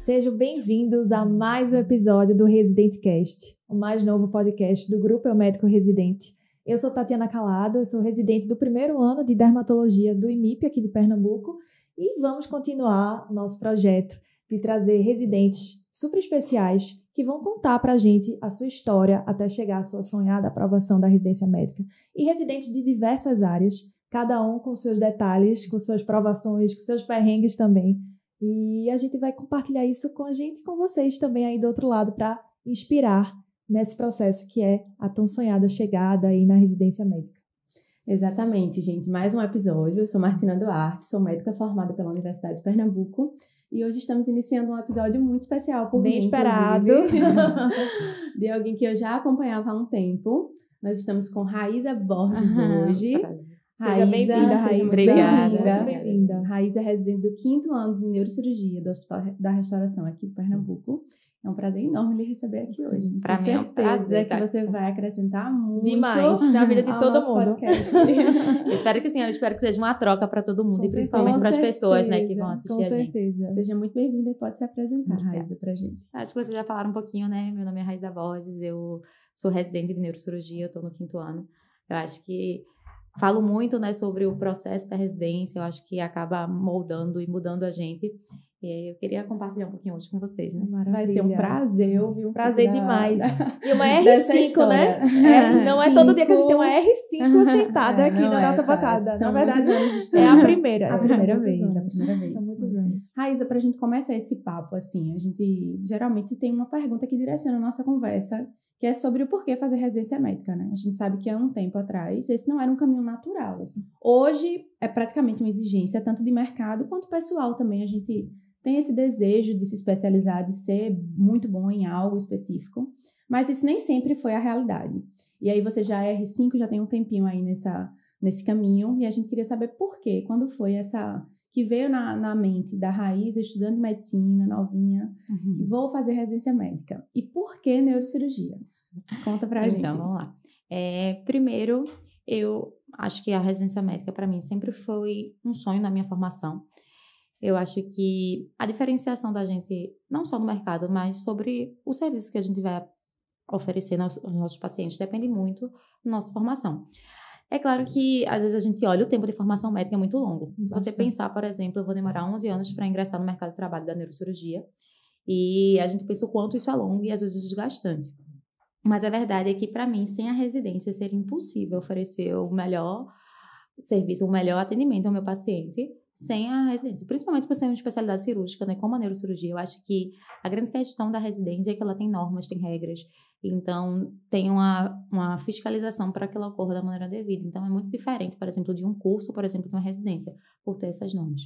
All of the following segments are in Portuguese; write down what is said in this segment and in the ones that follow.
Sejam bem-vindos a mais um episódio do Residente Cast, o mais novo podcast do Grupo Eu Médico Residente. Eu sou Tatiana Calado, eu sou residente do primeiro ano de dermatologia do IMIP aqui de Pernambuco e vamos continuar nosso projeto de trazer residentes super especiais que vão contar pra gente a sua história até chegar à sua sonhada aprovação da residência médica. E residentes de diversas áreas, cada um com seus detalhes, com suas provações, com seus perrengues também. E a gente vai compartilhar isso com a gente e com vocês também aí do outro lado para inspirar nesse processo que é a tão sonhada chegada aí na residência médica. Exatamente, gente. Mais um episódio. Eu sou Martina Duarte, sou médica formada pela Universidade de Pernambuco e hoje estamos iniciando um episódio muito especial por mim, bem esperado, de alguém que eu já acompanhava há um tempo. Nós estamos com Raíza Borges hoje. Seja bem-vinda, Raíza. Obrigada. Muito bem-vinda. Raíza é residente do 5º ano de neurocirurgia do Hospital da Restauração aqui de Pernambuco. É um prazer enorme lhe receber aqui hoje. Para mim é um prazer que você vai acrescentar muito demais na vida de todo mundo. Eu espero que sim, eu espero que seja uma troca para todo mundo, e principalmente para as pessoas, né, que vão assistir a gente. Seja muito bem-vinda e pode se apresentar, Raíza, pra gente. Acho que vocês já falaram um pouquinho, né? Meu nome é Raíza Borges, eu sou residente de neurocirurgia, eu estou no 5º ano. Eu acho que falo muito, né, sobre o processo da residência, eu acho que acaba moldando e mudando a gente. E eu queria compartilhar um pouquinho hoje com vocês, né? Maravilha. Vai ser um prazer ouvir um prazer demais. E uma dessa R5, história. né? Não é todo dia que a gente tem uma R5 sentada aqui na nossa bancada. Na verdade, é a primeira. A primeira vez. São muitos anos. Raíza, pra gente começar esse papo, assim, a gente geralmente tem uma pergunta que direciona a nossa conversa, que é sobre o porquê fazer residência médica, né? A gente sabe que há um tempo atrás esse não era um caminho natural. Hoje é praticamente uma exigência, tanto de mercado quanto pessoal também. A gente tem esse desejo de se especializar, de ser muito bom em algo específico, mas isso nem sempre foi a realidade. E aí você já é R5, já tem um tempinho aí nesse caminho, e a gente queria saber por quê, quando foi essa que veio na mente da Raíza, estudante de medicina, novinha, vou fazer residência médica. E por que neurocirurgia? Conta pra gente. Então, vamos lá. Primeiro, eu acho que a residência médica, para mim, sempre foi um sonho na minha formação. Eu acho que a diferenciação da gente, não só no mercado, mas sobre o serviço que a gente vai oferecer aos nossos pacientes, depende muito da nossa formação. É claro que, às vezes, a gente olha o tempo de formação médica é muito longo. Se você pensar, por exemplo, eu vou demorar 11 anos para ingressar no mercado de trabalho da neurocirurgia, e a gente pensa o quanto isso é longo e, às vezes, desgastante. Mas a verdade é que, para mim, sem a residência, seria impossível oferecer o melhor serviço, o melhor atendimento ao meu paciente sem a residência. Principalmente por ser uma especialidade cirúrgica, né? Como a neurocirurgia, eu acho que a grande questão da residência é que ela tem normas, tem regras. Então, tem uma fiscalização para que ela ocorra da maneira devida. Então, é muito diferente, por exemplo, de um curso, por exemplo, de uma residência, por ter essas normas.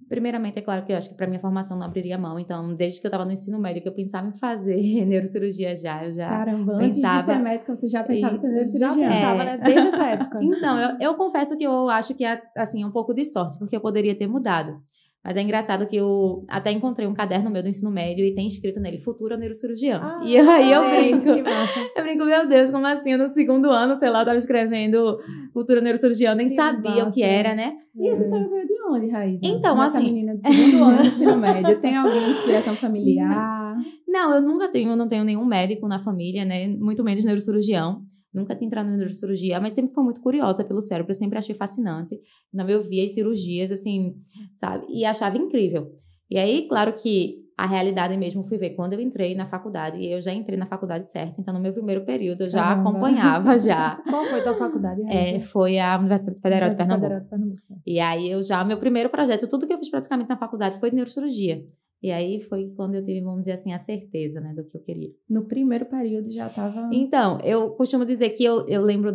Primeiramente, é claro que eu acho que para minha formação não abriria mão. Então, desde que eu estava no ensino médio, que eu pensava em fazer neurocirurgia eu já Caramba, pensava... antes de ser médica, você já pensava em ser neurocirurgiã? Já pensava, né? Desde essa época. Então, eu confesso que eu acho que é, assim, um pouco de sorte, porque eu poderia ter mudado. Mas é engraçado que eu até encontrei um caderno meu do ensino médio e tem escrito nele, futuro neurocirurgião. E aí eu brinco. Que massa. Eu brinco, meu Deus, como assim? Eu no 2º ano, sei lá, eu tava escrevendo futuro neurocirurgião, nem sabia o que era, né? E esse sonho veio de onde, Raíza? Então, Nossa assim... menina do 2º ano do ensino médio, tem alguma inspiração familiar? Não, eu não tenho nenhum médico na família, né? Muito menos neurocirurgião. Nunca tinha entrado na neurocirurgia, mas sempre fui muito curiosa pelo cérebro, eu sempre achei fascinante. Então, eu via as cirurgias, assim, sabe? E achava incrível. E aí, claro que a realidade mesmo fui ver quando eu entrei na faculdade, e eu já entrei na faculdade certa, então no meu primeiro período eu já acompanhava já. Qual foi a tua faculdade? Foi a Universidade Federal de Pernambuco. Sim. E aí meu primeiro projeto, tudo que eu fiz praticamente na faculdade foi de neurocirurgia. E aí foi quando eu tive, vamos dizer assim, a certeza, né, do que eu queria. No primeiro período já estava... Então, eu costumo dizer que eu lembro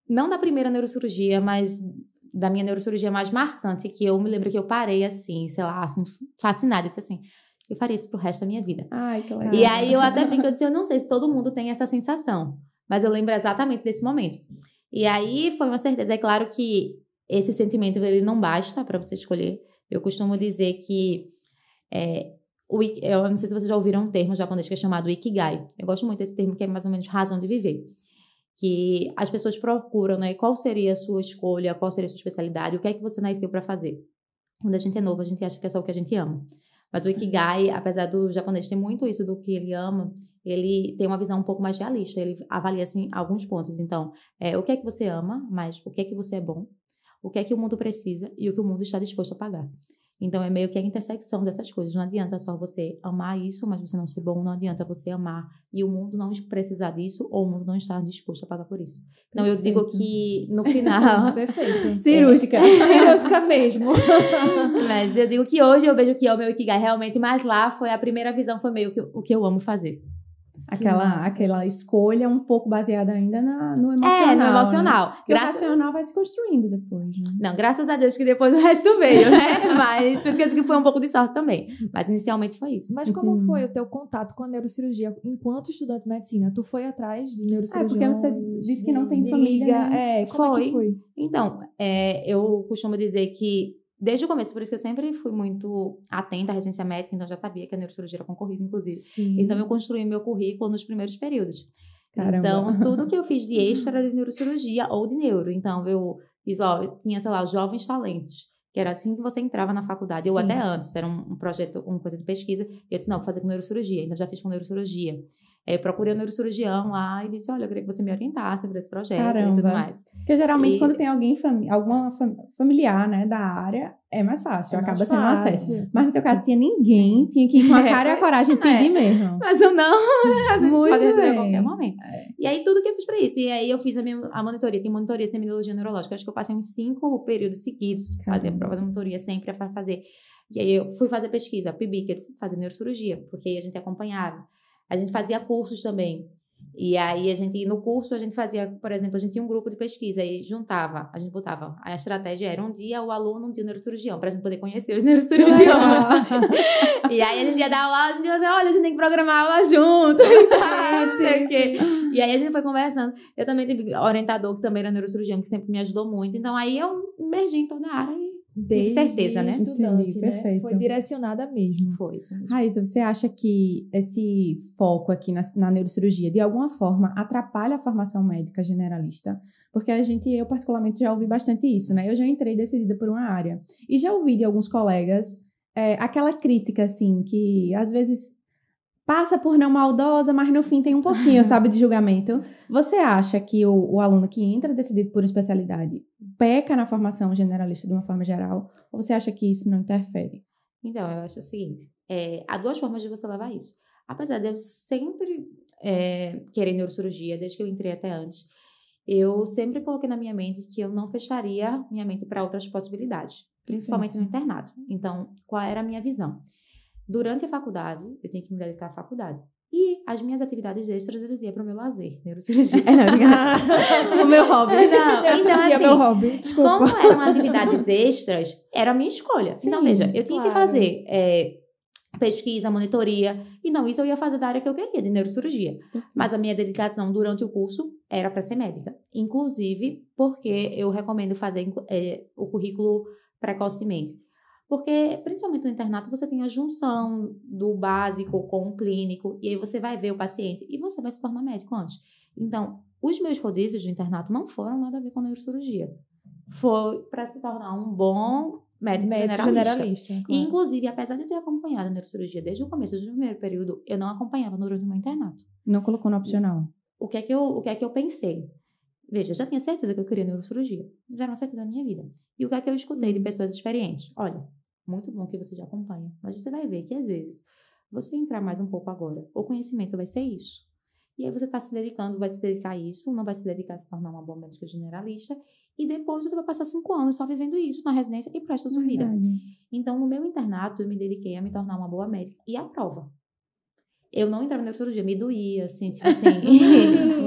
não da primeira neurocirurgia, mas da minha neurocirurgia mais marcante, que eu me lembro que eu parei assim, sei lá, assim, fascinada, eu disse assim, eu faria isso pro resto da minha vida. Ai, que legal. E aí eu até brinco, eu disse, eu não sei se todo mundo tem essa sensação, mas eu lembro exatamente desse momento. E aí foi uma certeza, é claro que esse sentimento, ele não basta para você escolher. Eu costumo dizer que eu não sei se vocês já ouviram um termo japonês que é chamado Ikigai. Eu gosto muito desse termo, que é mais ou menos razão de viver. Que as pessoas procuram, né? Qual seria a sua escolha, qual seria a sua especialidade, o que é que você nasceu para fazer. Quando a gente é novo, a gente acha que é só o que a gente ama. Mas o Ikigai, apesar do japonês ter muito isso do que ele ama, ele tem uma visão um pouco mais realista. Ele avalia, assim, alguns pontos. Então, o que é que você ama, mas o que é que você é bom, o que é que o mundo precisa e o que o mundo está disposto a pagar. Então, é meio que a intersecção dessas coisas. Não adianta só você amar isso, mas você não ser bom. Não adianta você amar e o mundo não precisar disso ou o mundo não estar disposto a pagar por isso. Então, eu digo que, no final... Perfeito. Cirúrgica. Cirúrgica mesmo. Mas eu digo que hoje eu vejo que é o meu Ikigai realmente, mas lá foi a primeira visão, foi meio que o que eu amo fazer. Aquela escolha um pouco baseada ainda no emocional. No emocional. Né? O racional vai se construindo depois, né? Não, graças a Deus que depois o resto veio, né? Mas acho que foi um pouco de sorte também. Mas inicialmente foi isso. Mas como foi o teu contato com a neurocirurgia enquanto estudante de medicina? Tu foi atrás de neurocirurgia? Porque você disse que não tem família, né? Como é que foi? Então, eu costumo dizer que desde o começo, por isso que eu sempre fui muito atenta à residência médica, então já sabia que a neurocirurgia era concorrida, inclusive. Sim. Então, eu construí meu currículo nos primeiros períodos. Caramba. Então, tudo que eu fiz de extra era de neurocirurgia ou de neuro. Então, eu tinha, sei lá, os jovens talentos, que era assim que você entrava na faculdade, ou até antes, era um projeto, uma coisa de pesquisa, e eu disse, não, vou fazer com neurocirurgia, então já fiz com neurocirurgia. Eu procurei um neurocirurgião lá e disse, olha, eu queria que você me orientasse para esse projeto e tudo mais. Porque geralmente quando tem alguém, alguma familiar, né, da área, é mais fácil, acaba sendo um acesso. Mas no teu caso tinha ninguém, tinha que ir com a cara e a coragem de pedir mesmo. Mas eu não, a gente Muito pode receber bem. a qualquer momento. E aí tudo que eu fiz para isso, e aí eu fiz a monitoria, tem monitoria de semiologia neurológica, acho que eu passei uns 5 períodos seguidos, fazia a prova da monitoria sempre para fazer. E aí eu fui fazer pesquisa, PIBICETS, fazer neurocirurgia, porque aí a gente acompanhava. A gente fazia cursos também. E aí, no curso, a gente fazia, por exemplo, a gente tinha um grupo de pesquisa e juntava, a gente botava, a estratégia era um dia o aluno, um dia o neurocirurgião, pra gente poder conhecer os neurocirurgiões. E aí, a gente ia dar aula, a gente ia dizer, olha, a gente tem que programar aula junto. E aí, a gente foi conversando. Eu também tive orientador, que também era neurocirurgião, que sempre me ajudou muito. Então, aí eu emergi em toda a área e Desde certeza, né? estudante, Entendi, né? perfeito. Foi direcionada mesmo. Foi isso mesmo. Raíssa, você acha que esse foco aqui na neurocirurgia, de alguma forma, atrapalha a formação médica generalista? Porque eu particularmente já ouvi bastante isso, né? Eu já entrei decidida por uma área. E já ouvi de alguns colegas aquela crítica, assim, que às vezes passa por não maldosa, mas no fim tem um pouquinho, sabe, de julgamento. Você acha que o aluno que entra decidido por uma especialidade peca na formação generalista de uma forma geral? Ou você acha que isso não interfere? Então, eu acho o seguinte, há 2 formas de você levar isso. Apesar de eu sempre querer neurocirurgia, desde que eu entrei até antes, eu sempre coloquei na minha mente que eu não fecharia minha mente para outras possibilidades, principalmente no internato. Então, qual era a minha visão? Durante a faculdade, eu tenho que me dedicar à faculdade. E as minhas atividades extras eu dizia para o meu lazer, neurocirurgia. O meu hobby. Então, assim, meu hobby. Desculpa. como eram atividades extras, era a minha escolha. Sim, então, veja, eu tinha que claro. fazer pesquisa, monitoria. Então, isso eu ia fazer da área que eu queria, de neurocirurgia. Mas a minha dedicação durante o curso era para ser médica. Inclusive, porque eu recomendo fazer o currículo precocemente. Porque, principalmente no internato, você tem a junção do básico com o clínico, e aí você vai ver o paciente e você vai se tornar médico antes. Então, os meus rodízios do internato não foram nada a ver com neurocirurgia. Foi para se tornar um bom médico generalista. Claro. E, inclusive, apesar de eu ter acompanhado a neurocirurgia desde o começo do primeiro período, eu não acompanhava durante o meu internato. Não colocou no opcional. O que é que eu pensei? Veja, eu já tinha certeza que eu queria neurocirurgia. Já era uma certeza da minha vida. E o que é que eu escutei de pessoas experientes? Olha, muito bom que você já acompanha, mas você vai ver que, às vezes, você entrar mais um pouco agora, o conhecimento vai ser isso. E aí você está se dedicando, vai se dedicar a isso, não vai se dedicar a se tornar uma boa médica generalista, e depois você vai passar 5 anos só vivendo isso na residência e pro resto da sua vida. Então, no meu internato, eu me dediquei a me tornar uma boa médica. E a prova? Eu não entrava na neurocirurgia, me doía, assim, tipo assim.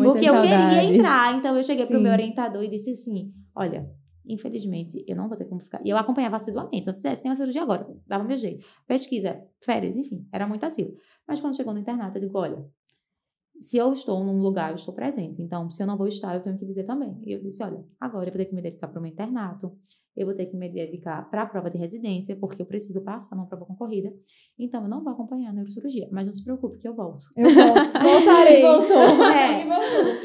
Porque eu queria entrar. Então, eu cheguei pro meu orientador e disse assim, olha, infelizmente, eu não vou ter como ficar. E eu acompanhava assiduamente. Então, se tem uma cirurgia agora, dava meu jeito. Pesquisa, férias, enfim, era muito assíduo. Mas quando chegou no internato, eu digo, olha, se eu estou num lugar, eu estou presente. Então, se eu não vou estar, eu tenho que dizer também. E eu disse, olha, agora eu vou ter que me dedicar para o meu internato. eu vou ter que me dedicar para a prova de residência, porque eu preciso passar numa prova concorrida. Então, eu não vou acompanhar a neurocirurgia. Mas não se preocupe que eu volto. Eu volto. Voltarei. Voltou.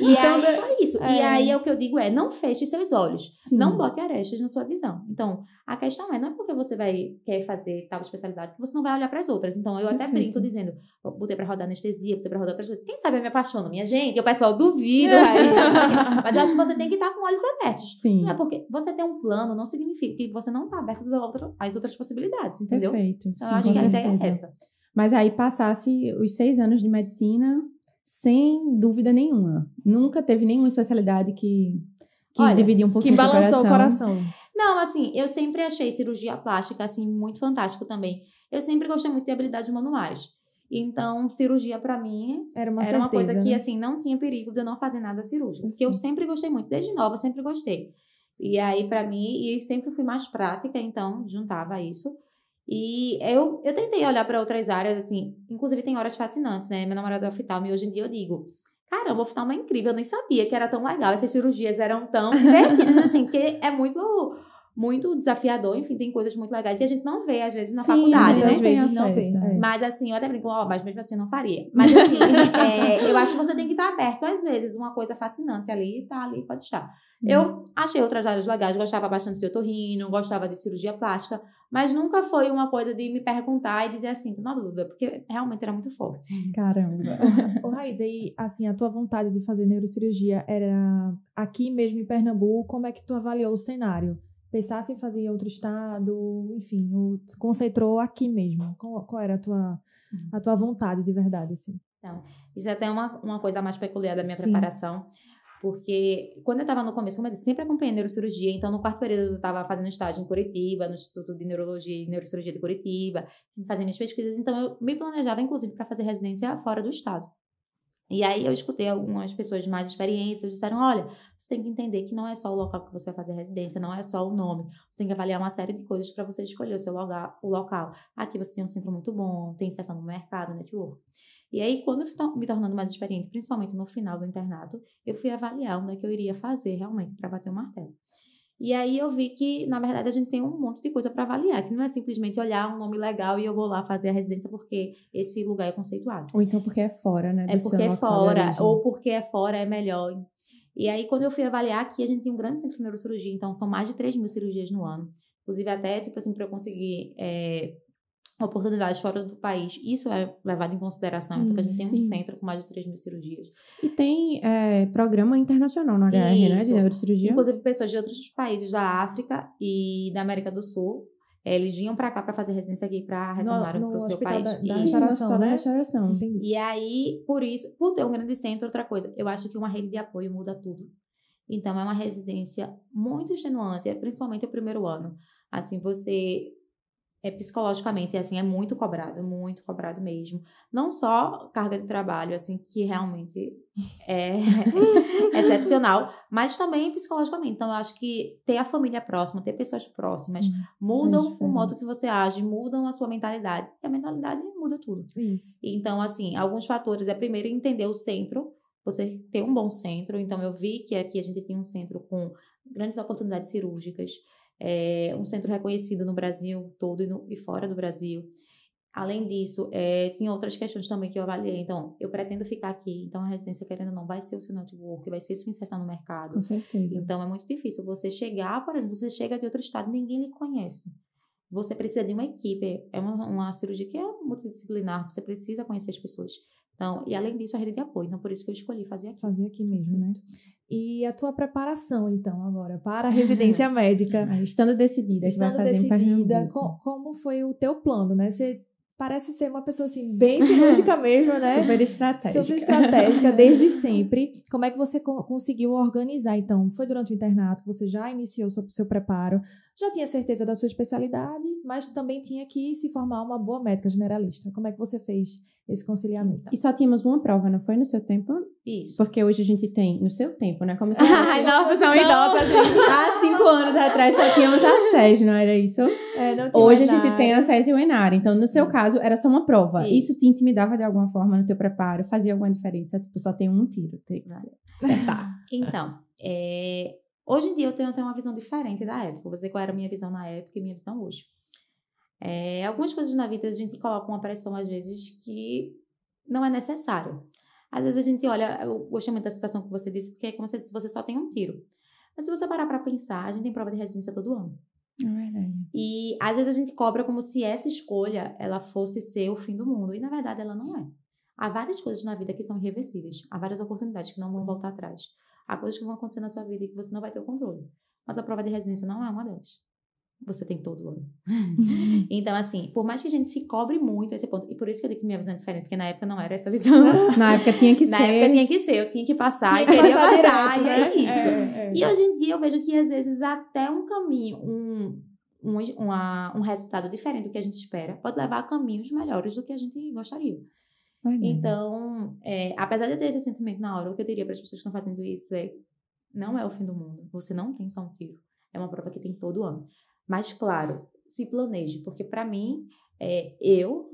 E aí, é isso. E aí, o que eu digo não feche seus olhos. Sim. Não bote arestas na sua visão. Então, a questão não é porque você quer fazer tal especialidade que você não vai olhar para as outras. Então, eu até brinco dizendo, botei para rodar anestesia, botei para rodar outras coisas. Quem sabe eu me apaixono, minha gente? O pessoal duvida. Mas eu acho que você tem que estar com olhos abertos. Sim. Não é porque você tem um plano, não significa que você não está aberto às outras possibilidades, entendeu? Perfeito. Então, eu acho que a ideia é essa. Mas aí passasse os 6 anos de medicina sem dúvida nenhuma. Nunca teve nenhuma especialidade que quis dividir um pouquinho que balançou o coração. Não, assim, eu sempre achei cirurgia plástica, assim, muito fantástico também. Eu sempre gostei muito de habilidades manuais. Então, cirurgia, pra mim, era uma coisa que, né? assim, não tinha perigo de eu não fazer nada cirúrgico. Porque eu sempre gostei muito, desde nova, sempre gostei. E aí, pra mim, e sempre fui mais prática, então, juntava isso. E eu tentei olhar pra outras áreas, assim, inclusive tem horas fascinantes, né? Meu namorado é oftalmo e hoje em dia eu digo, caramba, o oftalmo é incrível, eu nem sabia que era tão legal, essas cirurgias eram tão divertidas, assim, porque é muito desafiador, enfim, tem coisas muito legais e a gente não vê, às vezes, na faculdade, né? Às vezes não vê. Mas, assim, eu até brinco, mas mesmo assim eu não faria. Mas, assim, eu acho que você tem que estar aberto, às vezes, uma coisa fascinante ali, tá ali, pode estar. Sim. Eu achei outras áreas legais, gostava bastante de otorrino, gostava de cirurgia plástica, mas nunca foi uma coisa de me perguntar e dizer assim, tô na dúvida, porque realmente era muito forte. Caramba. Ô, Raiz, aí, assim, a tua vontade de fazer neurocirurgia era aqui mesmo em Pernambuco, como é que tu avaliou o cenário? Pensasse em fazer em outro estado, enfim, concentrou aqui mesmo. Qual era a tua vontade de verdade, assim? Então, isso é até uma coisa mais peculiar da minha preparação, porque quando eu estava no começo, como eu disse, sempre acompanhei neurocirurgia, então no 4º período eu estava fazendo estágio em Curitiba, no Instituto de Neurologia e Neurocirurgia de Curitiba, fazendo minhas pesquisas, então eu me planejava, inclusive, para fazer residência fora do estado. E aí eu escutei algumas pessoas mais experientes, disseram, olha, você tem que entender que não é só o local que você vai fazer residência, não é só o nome, você tem que avaliar uma série de coisas para você escolher o local. Aqui você tem um centro muito bom, tem inserção no mercado, network. E aí, quando eu fui me tornando mais experiente, principalmente no final do internato, eu fui avaliar onde é que eu iria fazer realmente para bater o martelo. E aí eu vi que, na verdade, a gente tem um monte de coisa para avaliar, que não é simplesmente olhar um nome legal e eu vou lá fazer a residência porque esse lugar é conceituado. Ou então porque é fora, né? É porque é fora, ou porque é fora é melhor. E aí, quando eu fui avaliar aqui, a gente tem um grande centro de neurocirurgia, então são mais de 3.000 cirurgias no ano. Inclusive, até, tipo assim, para eu conseguir oportunidades fora do país, isso é levado em consideração. Então, a gente tem um centro com mais de 3.000 cirurgias. E tem programa internacional no HR, né, de neurocirurgia? Inclusive, pessoas de outros países da África e da América do Sul, eles vinham para cá para fazer residência aqui para retornar para o seu país. Da restauração, né? Restauração. E aí, por ter um grande centro, outra coisa, eu acho que uma rede de apoio muda tudo. Então, é uma residência muito extenuante, principalmente o primeiro ano. Assim, você... psicologicamente, assim, é muito cobrado mesmo. Não só carga de trabalho, assim, que realmente é excepcional, mas também psicologicamente. Então, eu acho que ter a família próxima, ter pessoas próximas, mudam o modo que você age, mudam a sua mentalidade. E a mentalidade muda tudo. Isso. Então, assim, alguns fatores é primeiro entender o centro, você ter um bom centro. Então, eu vi que aqui a gente tem um centro com grandes oportunidades cirúrgicas, um centro reconhecido no Brasil todo e fora do Brasil. Além disso, tinha outras questões também que eu avaliei. Então, eu pretendo ficar aqui. Então, a residência, querendo ou não, vai ser o seu network, vai ser sua inserção no mercado. Com certeza. Então, é muito difícil você chegar, por exemplo, você chega de outro estado e ninguém lhe conhece. Você precisa de uma equipe. É uma cirurgia que é multidisciplinar. Você precisa conhecer as pessoas. Então, e além disso, a rede de apoio. Então, por isso que eu escolhi fazer aqui. Fazer aqui mesmo, né? E a tua preparação, então, agora, para a residência médica? Estando decidida, estando vai fazer decidida, como foi o teu plano, né? Você parece ser uma pessoa, assim, bem cirúrgica mesmo, né? Super estratégica. Super estratégica, desde sempre. Como é que você conseguiu organizar, então? Foi durante o internato que você já iniciou o seu preparo? Já tinha certeza da sua especialidade, mas também tinha que se formar uma boa médica generalista. Como é que você fez esse conciliamento? E só tínhamos uma prova, não foi no seu tempo? Isso. Porque hoje a gente tem, no seu tempo, né? Como Ai, nossa, são idosas, gente. Há 5 anos atrás só tínhamos a SES, não era isso? Não tinha hoje a gente tem a SES e o ENAR. Então, no seu caso, era só uma prova. Isso te intimidava de alguma forma no teu preparo? Fazia alguma diferença? Tipo, só tem um tiro. Tem que acertar. Então, Hoje em dia eu tenho até uma visão diferente da época. Vou dizer qual era a minha visão na época e minha visão hoje. Algumas coisas na vida a gente coloca uma pressão, às vezes, que não é necessário. Às vezes a gente olha, eu gostei muito da citação que você disse, porque é como se você só tem um tiro. Mas se você parar para pensar, a gente tem prova de resistência todo ano. É verdade. E às vezes a gente cobra como se essa escolha ela fosse ser o fim do mundo. E na verdade ela não é. Há várias coisas na vida que são irreversíveis. Há várias oportunidades que não vão voltar atrás. Há coisas que vão acontecer na sua vida e que você não vai ter o controle. Mas a prova de resistência não é uma delas. Você tem todo ano. Então, assim, por mais que a gente se cobre muito esse ponto, e por isso que eu digo que minha visão é diferente, porque na época não era essa visão. Na época tinha que ser. Na época tinha que ser, eu tinha que passar e queria passar, e é isso. E hoje em dia eu vejo que às vezes até um caminho, um resultado diferente do que a gente espera, pode levar a caminhos melhores do que a gente gostaria. Então, apesar de eu ter esse sentimento na hora, o que eu diria para as pessoas que estão fazendo isso não é o fim do mundo. Você não tem só um tiro. É uma prova que tem todo ano. Mas, claro, se planeje, porque para mim,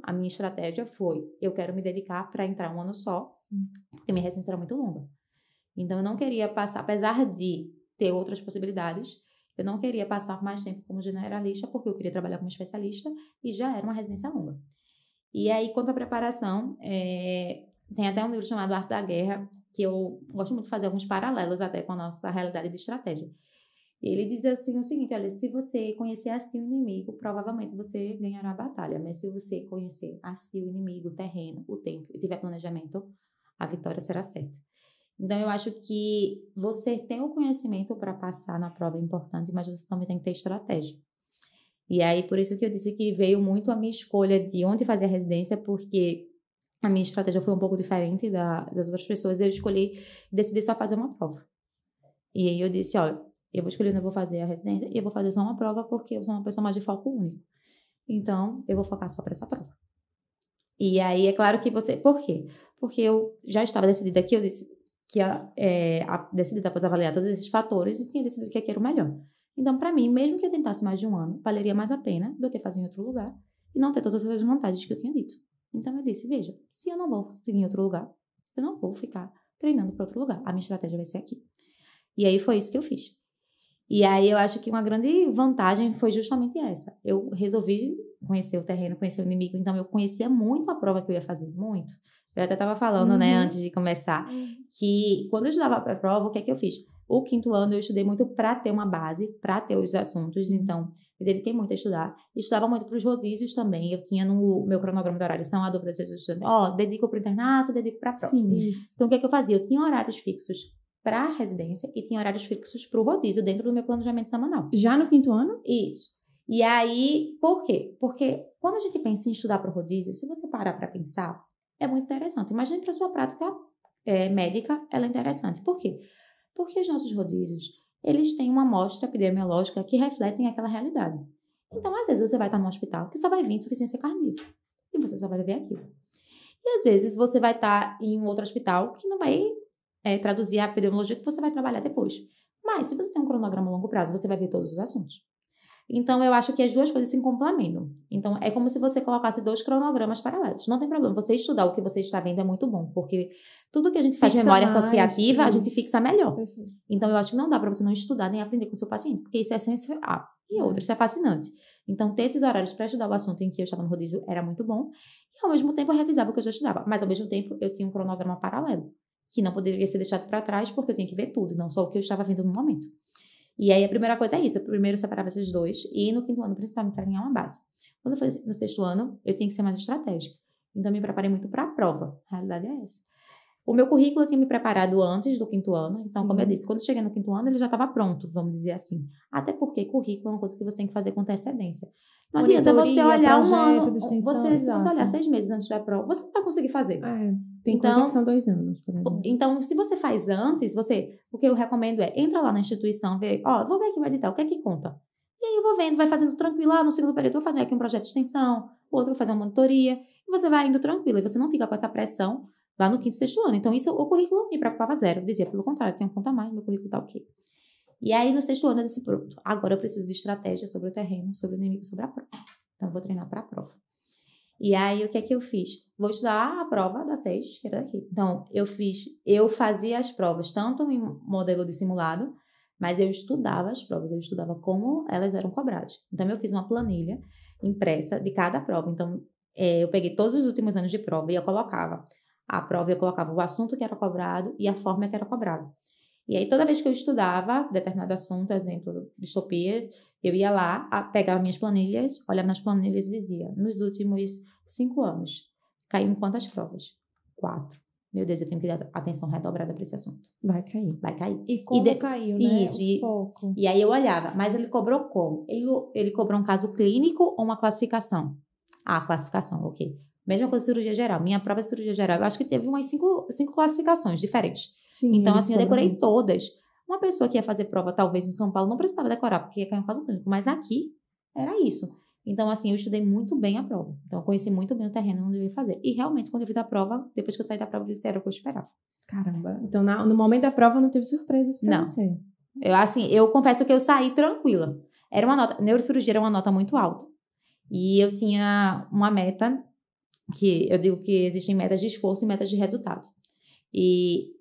a minha estratégia foi, eu quero me dedicar para entrar um ano só, porque minha residência era muito longa. Então, eu não queria passar, apesar de ter outras possibilidades, eu não queria passar mais tempo como generalista, porque eu queria trabalhar como especialista, e já era uma residência longa. E aí, quanto à preparação, tem até um livro chamado Arte da Guerra, que eu gosto muito de fazer alguns paralelos até com a nossa realidade de estratégia. Ele diz assim o seguinte, olha, se você conhecer assim o inimigo, provavelmente você ganhará a batalha, mas se você conhecer assim o inimigo, o terreno, o tempo e tiver planejamento, a vitória será certa. Então, eu acho que você ter o conhecimento para passar na prova é importante, mas você também tem que ter estratégia. E aí, por isso que eu disse que veio muito a minha escolha de onde fazer a residência, porque a minha estratégia foi um pouco diferente das outras pessoas. Eu decidi só fazer uma prova. E aí eu disse, olha, eu vou escolher onde eu vou fazer a residência e eu vou fazer só uma prova porque eu sou uma pessoa mais de foco único. Então, eu vou focar só para essa prova. E aí, é claro que você... Por quê? Porque eu já estava decidida que eu disse que decidida após avaliar todos esses fatores e tinha decidido que aqui era o melhor. Então, para mim, mesmo que eu tentasse mais de um ano, valeria mais a pena do que fazer em outro lugar e não ter todas as vantagens que eu tinha dito. Então, eu disse, veja, se eu não vou seguir em outro lugar, eu não vou ficar treinando para outro lugar. A minha estratégia vai ser aqui. E aí, foi isso que eu fiz. E aí, eu acho que uma grande vantagem foi justamente essa. Eu resolvi conhecer o terreno, conhecer o inimigo. Então, eu conhecia muito a prova que eu ia fazer, muito. Eu até estava falando, né, antes de começar, que quando eu estudava a prova, o que é que eu fiz? O 5º ano eu estudei muito para ter uma base, para ter os assuntos. Então, eu dediquei muito a estudar. Estudava muito para os rodízios também. Eu tinha no meu cronograma de horário, são a dúvida dos estudantes. Dedico para o internato, dedico para a prova. Sim, isso. Então, o que é que eu fazia? Eu tinha horários fixos para a residência e tinha horários fixos para o rodízio dentro do meu planejamento semanal. Já no 5º ano? Isso. E aí, por quê? Porque quando a gente pensa em estudar para o rodízio, se você parar para pensar, é muito interessante. Imagine para a sua prática médica, ela é interessante. Por quê? Porque os nossos rodízios, eles têm uma amostra epidemiológica que refletem aquela realidade. Então, às vezes, você vai estar num hospital que só vai vir insuficiência cardíaca. E você só vai ver aquilo. E, às vezes, você vai estar em um outro hospital que não vai traduzir a epidemiologia que você vai trabalhar depois. Mas, se você tem um cronograma a longo prazo, você vai ver todos os assuntos. Então, eu acho que as duas coisas se complementam. Então, é como se você colocasse 2 cronogramas paralelos. Não tem problema. Você estudar o que você está vendo é muito bom, porque tudo que a gente faz de memória associativa, a gente fixa melhor. Perfeito. Então, eu acho que não dá para você não estudar nem aprender com o seu paciente, porque isso é essencial. E outra, isso é fascinante. Então, ter esses horários para estudar o assunto em que eu estava no rodízio era muito bom. E, ao mesmo tempo, eu revisava o que eu já estudava. Mas, ao mesmo tempo, eu tinha um cronograma paralelo, que não poderia ser deixado para trás, porque eu tinha que ver tudo, não só o que eu estava vendo no momento. E aí, a primeira coisa é isso. Eu primeiro separava esses 2. E no 5º ano, principalmente, para ganhar uma base. Quando foi no 6º ano, eu tinha que ser mais estratégica. Então, eu me preparei muito para a prova. A realidade é essa. O meu currículo eu tinha me preparado antes do 5º ano. Então, como eu disse, quando eu cheguei no 5º ano, ele já estava pronto, vamos dizer assim. Até porque currículo é uma coisa que você tem que fazer com antecedência. Não adianta você olhar um ano. Se você olhar 6 meses antes da prova, você não vai conseguir fazer. Tem coisa que são 2 anos, por exemplo. Então, se você faz antes, o que eu recomendo entra lá na instituição, vê, vou ver aqui o edital, o que é que conta? E aí eu vou vendo, vai fazendo tranquilo, no 2º período vou fazer aqui um projeto de extensão, o outro vou fazer uma monitoria, e você vai indo tranquilo, e você não fica com essa pressão lá no 5º e 6º ano. Então, isso, o currículo me preocupava 0, eu dizia, pelo contrário, tem um ponto a mais, meu currículo tá ok. E aí, no 6º ano, eu disse, pronto, agora eu preciso de estratégia sobre o terreno, sobre o inimigo, sobre a prova. Então, eu vou treinar para a prova. E aí, o que é que eu fiz? Vou estudar a prova da 6, que era daqui. Então, eu fazia as provas tanto em modelo de simulado, Mas eu estudava as provas, eu estudava como elas eram cobradas. Então, eu fiz uma planilha impressa de cada prova. Então, eu peguei todos os últimos anos de prova e eu colocava a prova, eu colocava o assunto que era cobrado e a forma que era cobrado. E aí, toda vez que eu estudava determinado assunto, exemplo, distopia, eu ia lá, pegava minhas planilhas, olhava nas planilhas e dizia, nos últimos 5 anos, caiu em quantas provas? 4. Meu Deus, eu tenho que dar atenção redobrada para esse assunto. Vai cair. Vai cair. E como caiu, né? Isso. O foco. E aí eu olhava, mas ele cobrou como? Ele cobrou um caso clínico ou uma classificação? Classificação, ok. Mesma coisa de cirurgia geral. Minha prova de cirurgia geral, eu acho que teve umas 5 classificações diferentes. Sim, então, assim, eu decorei todas. Uma pessoa que ia fazer prova, talvez, em São Paulo, não precisava decorar, porque ia cair um caso clínico. Mas aqui, era isso. Então, assim, eu estudei muito bem a prova. Então, eu conheci muito bem o terreno onde eu ia fazer. E, realmente, quando eu fiz a prova, depois que eu saí da prova, era o que eu esperava. Caramba. Então, no momento da prova, não teve surpresas pra você? Eu confesso que eu saí tranquila. Era uma nota... Neurocirurgia era uma nota muito alta. E eu tinha uma meta, que eu digo que existem metas de esforço e metas de resultado. E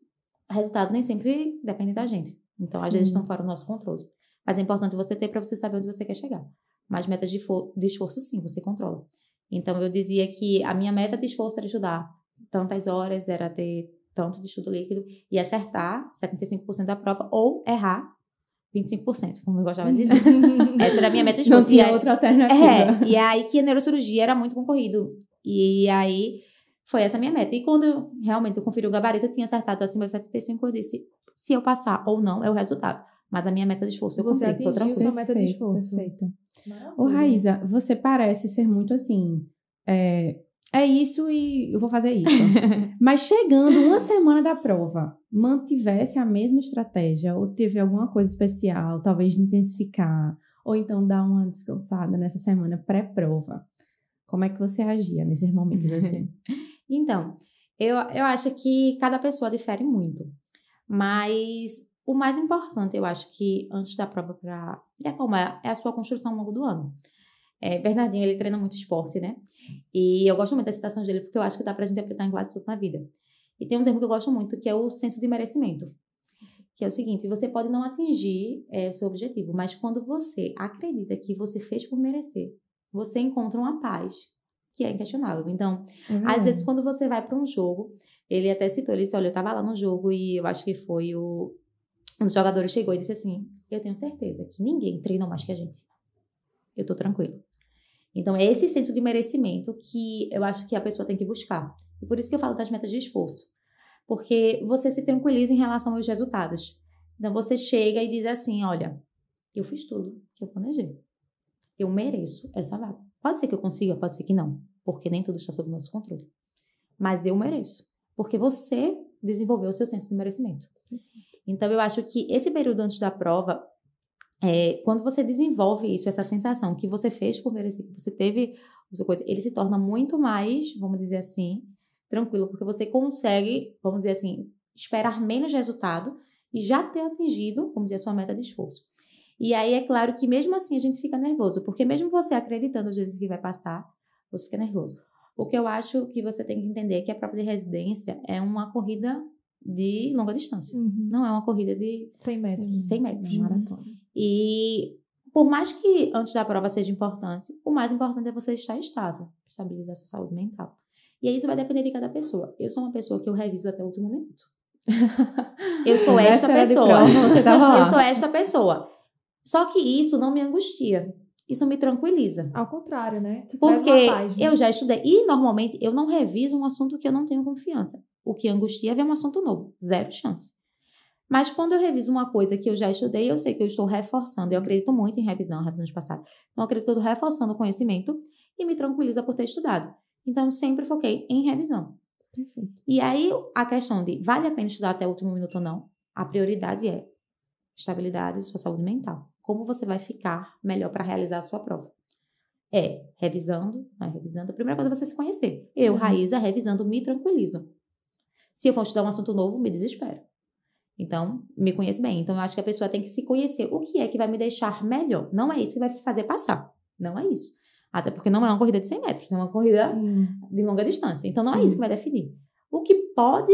resultado nem sempre depende da gente. Então, às vezes, estão fora do nosso controle. Mas é importante você ter para você saber onde você quer chegar. Mas metas de esforço, sim, você controla. Então, eu dizia que a minha meta de esforço era estudar tantas horas, era ter tanto de estudo líquido e acertar 75% da prova ou errar 25%, como eu gostava de dizer. Essa era a minha meta de esforço. Não tinha outra alternativa. E aí que a neurocirurgia era muito concorrido. E aí foi essa a minha meta. E quando eu conferi o gabarito, eu tinha acertado acima de 75%, eu disse, se eu passar ou não, é o resultado. Mas a minha meta de esforço, eu consegui. Você atingiu sua meta de esforço. Perfeito. Ô, Raíza, você parece ser muito assim, é isso e eu vou fazer isso. Mas chegando uma semana da prova, mantivesse a mesma estratégia ou teve alguma coisa especial, talvez de intensificar, ou então dar uma descansada nessa semana pré-prova? Como é que você agia nesses momentos assim? Então, eu acho que cada pessoa difere muito. Mas o mais importante, eu acho que antes da prova é a sua construção ao longo do ano. Bernardinho, ele treina muito esporte, né? E eu gosto muito da citação dele, porque eu acho que dá pra gente aplicar em quase tudo na vida. E tem um termo que eu gosto muito, que é o senso de merecimento. Que é o seguinte, você pode não atingir o seu objetivo, mas quando você acredita que você fez por merecer, você encontra uma paz que é inquestionável. Então, às vezes, quando você vai para um jogo, ele até citou, ele disse, olha, eu tava lá no jogo e eu acho que foi um dos jogadores chegou e disse assim, eu tenho certeza que ninguém treinou mais que a gente. Eu tô tranquilo. Então, é esse senso de merecimento que eu acho que a pessoa tem que buscar. E por isso que eu falo das metas de esforço. Porque você se tranquiliza em relação aos resultados. Então, você chega e diz assim, olha, eu fiz tudo que eu planejei. Eu mereço essa vaga. Pode ser que eu consiga, pode ser que não. Porque nem tudo está sob nosso controle. Mas eu mereço. Porque você desenvolveu o seu senso de merecimento. Então, eu acho que esse período antes da prova, quando você desenvolve isso, essa sensação que você fez por merecer, que você teve a sua coisa, ele se torna muito mais, vamos dizer assim, tranquilo, porque você consegue, vamos dizer assim, esperar menos resultado e já ter atingido, vamos dizer, a sua meta de esforço. E aí, é claro que mesmo assim a gente fica nervoso, porque mesmo você acreditando às vezes que vai passar, você fica nervoso. O que eu acho que você tem que entender é que a prova de residência é uma corrida de longa distância. Não é uma corrida de 100 metros. 100 metros. Maratona. E por mais que antes da prova seja importante, o mais importante é você estar estável, estabilizar a sua saúde mental. E aí isso vai depender de cada pessoa. Eu sou uma pessoa que eu reviso até o último minuto. Eu sou esta pessoa. Prova, você tava lá. Eu sou esta pessoa. Só que isso não me angustia. Isso me tranquiliza. Ao contrário, né? Te Porque traz uma paz, né? eu já estudei. E, normalmente, eu não reviso um assunto que eu não tenho confiança. O que angustia é ver um assunto novo. 0 chance. Mas quando eu reviso uma coisa que eu já estudei, eu sei que eu estou reforçando. Eu acredito muito em revisões passadas. Então, eu acredito que eu estou reforçando o conhecimento e me tranquiliza por ter estudado. Então, eu sempre foquei em revisão. Perfeito. E aí, a questão de vale a pena estudar até o último minuto ou não, a prioridade é estabilidade e sua saúde mental. Como você vai ficar melhor para realizar a sua prova? Revisando, vai revisando. A primeira coisa é você se conhecer. Eu, Raíza, revisando, me tranquilizo. Se eu for estudar um assunto novo, me desespero. Então, me conheço bem. Então, eu acho que a pessoa tem que se conhecer. O que é que vai me deixar melhor? Não é isso que vai fazer passar. Não é isso. Até porque não é uma corrida de 100 metros. É uma corrida de longa distância. Então, não é isso que vai definir. O que pode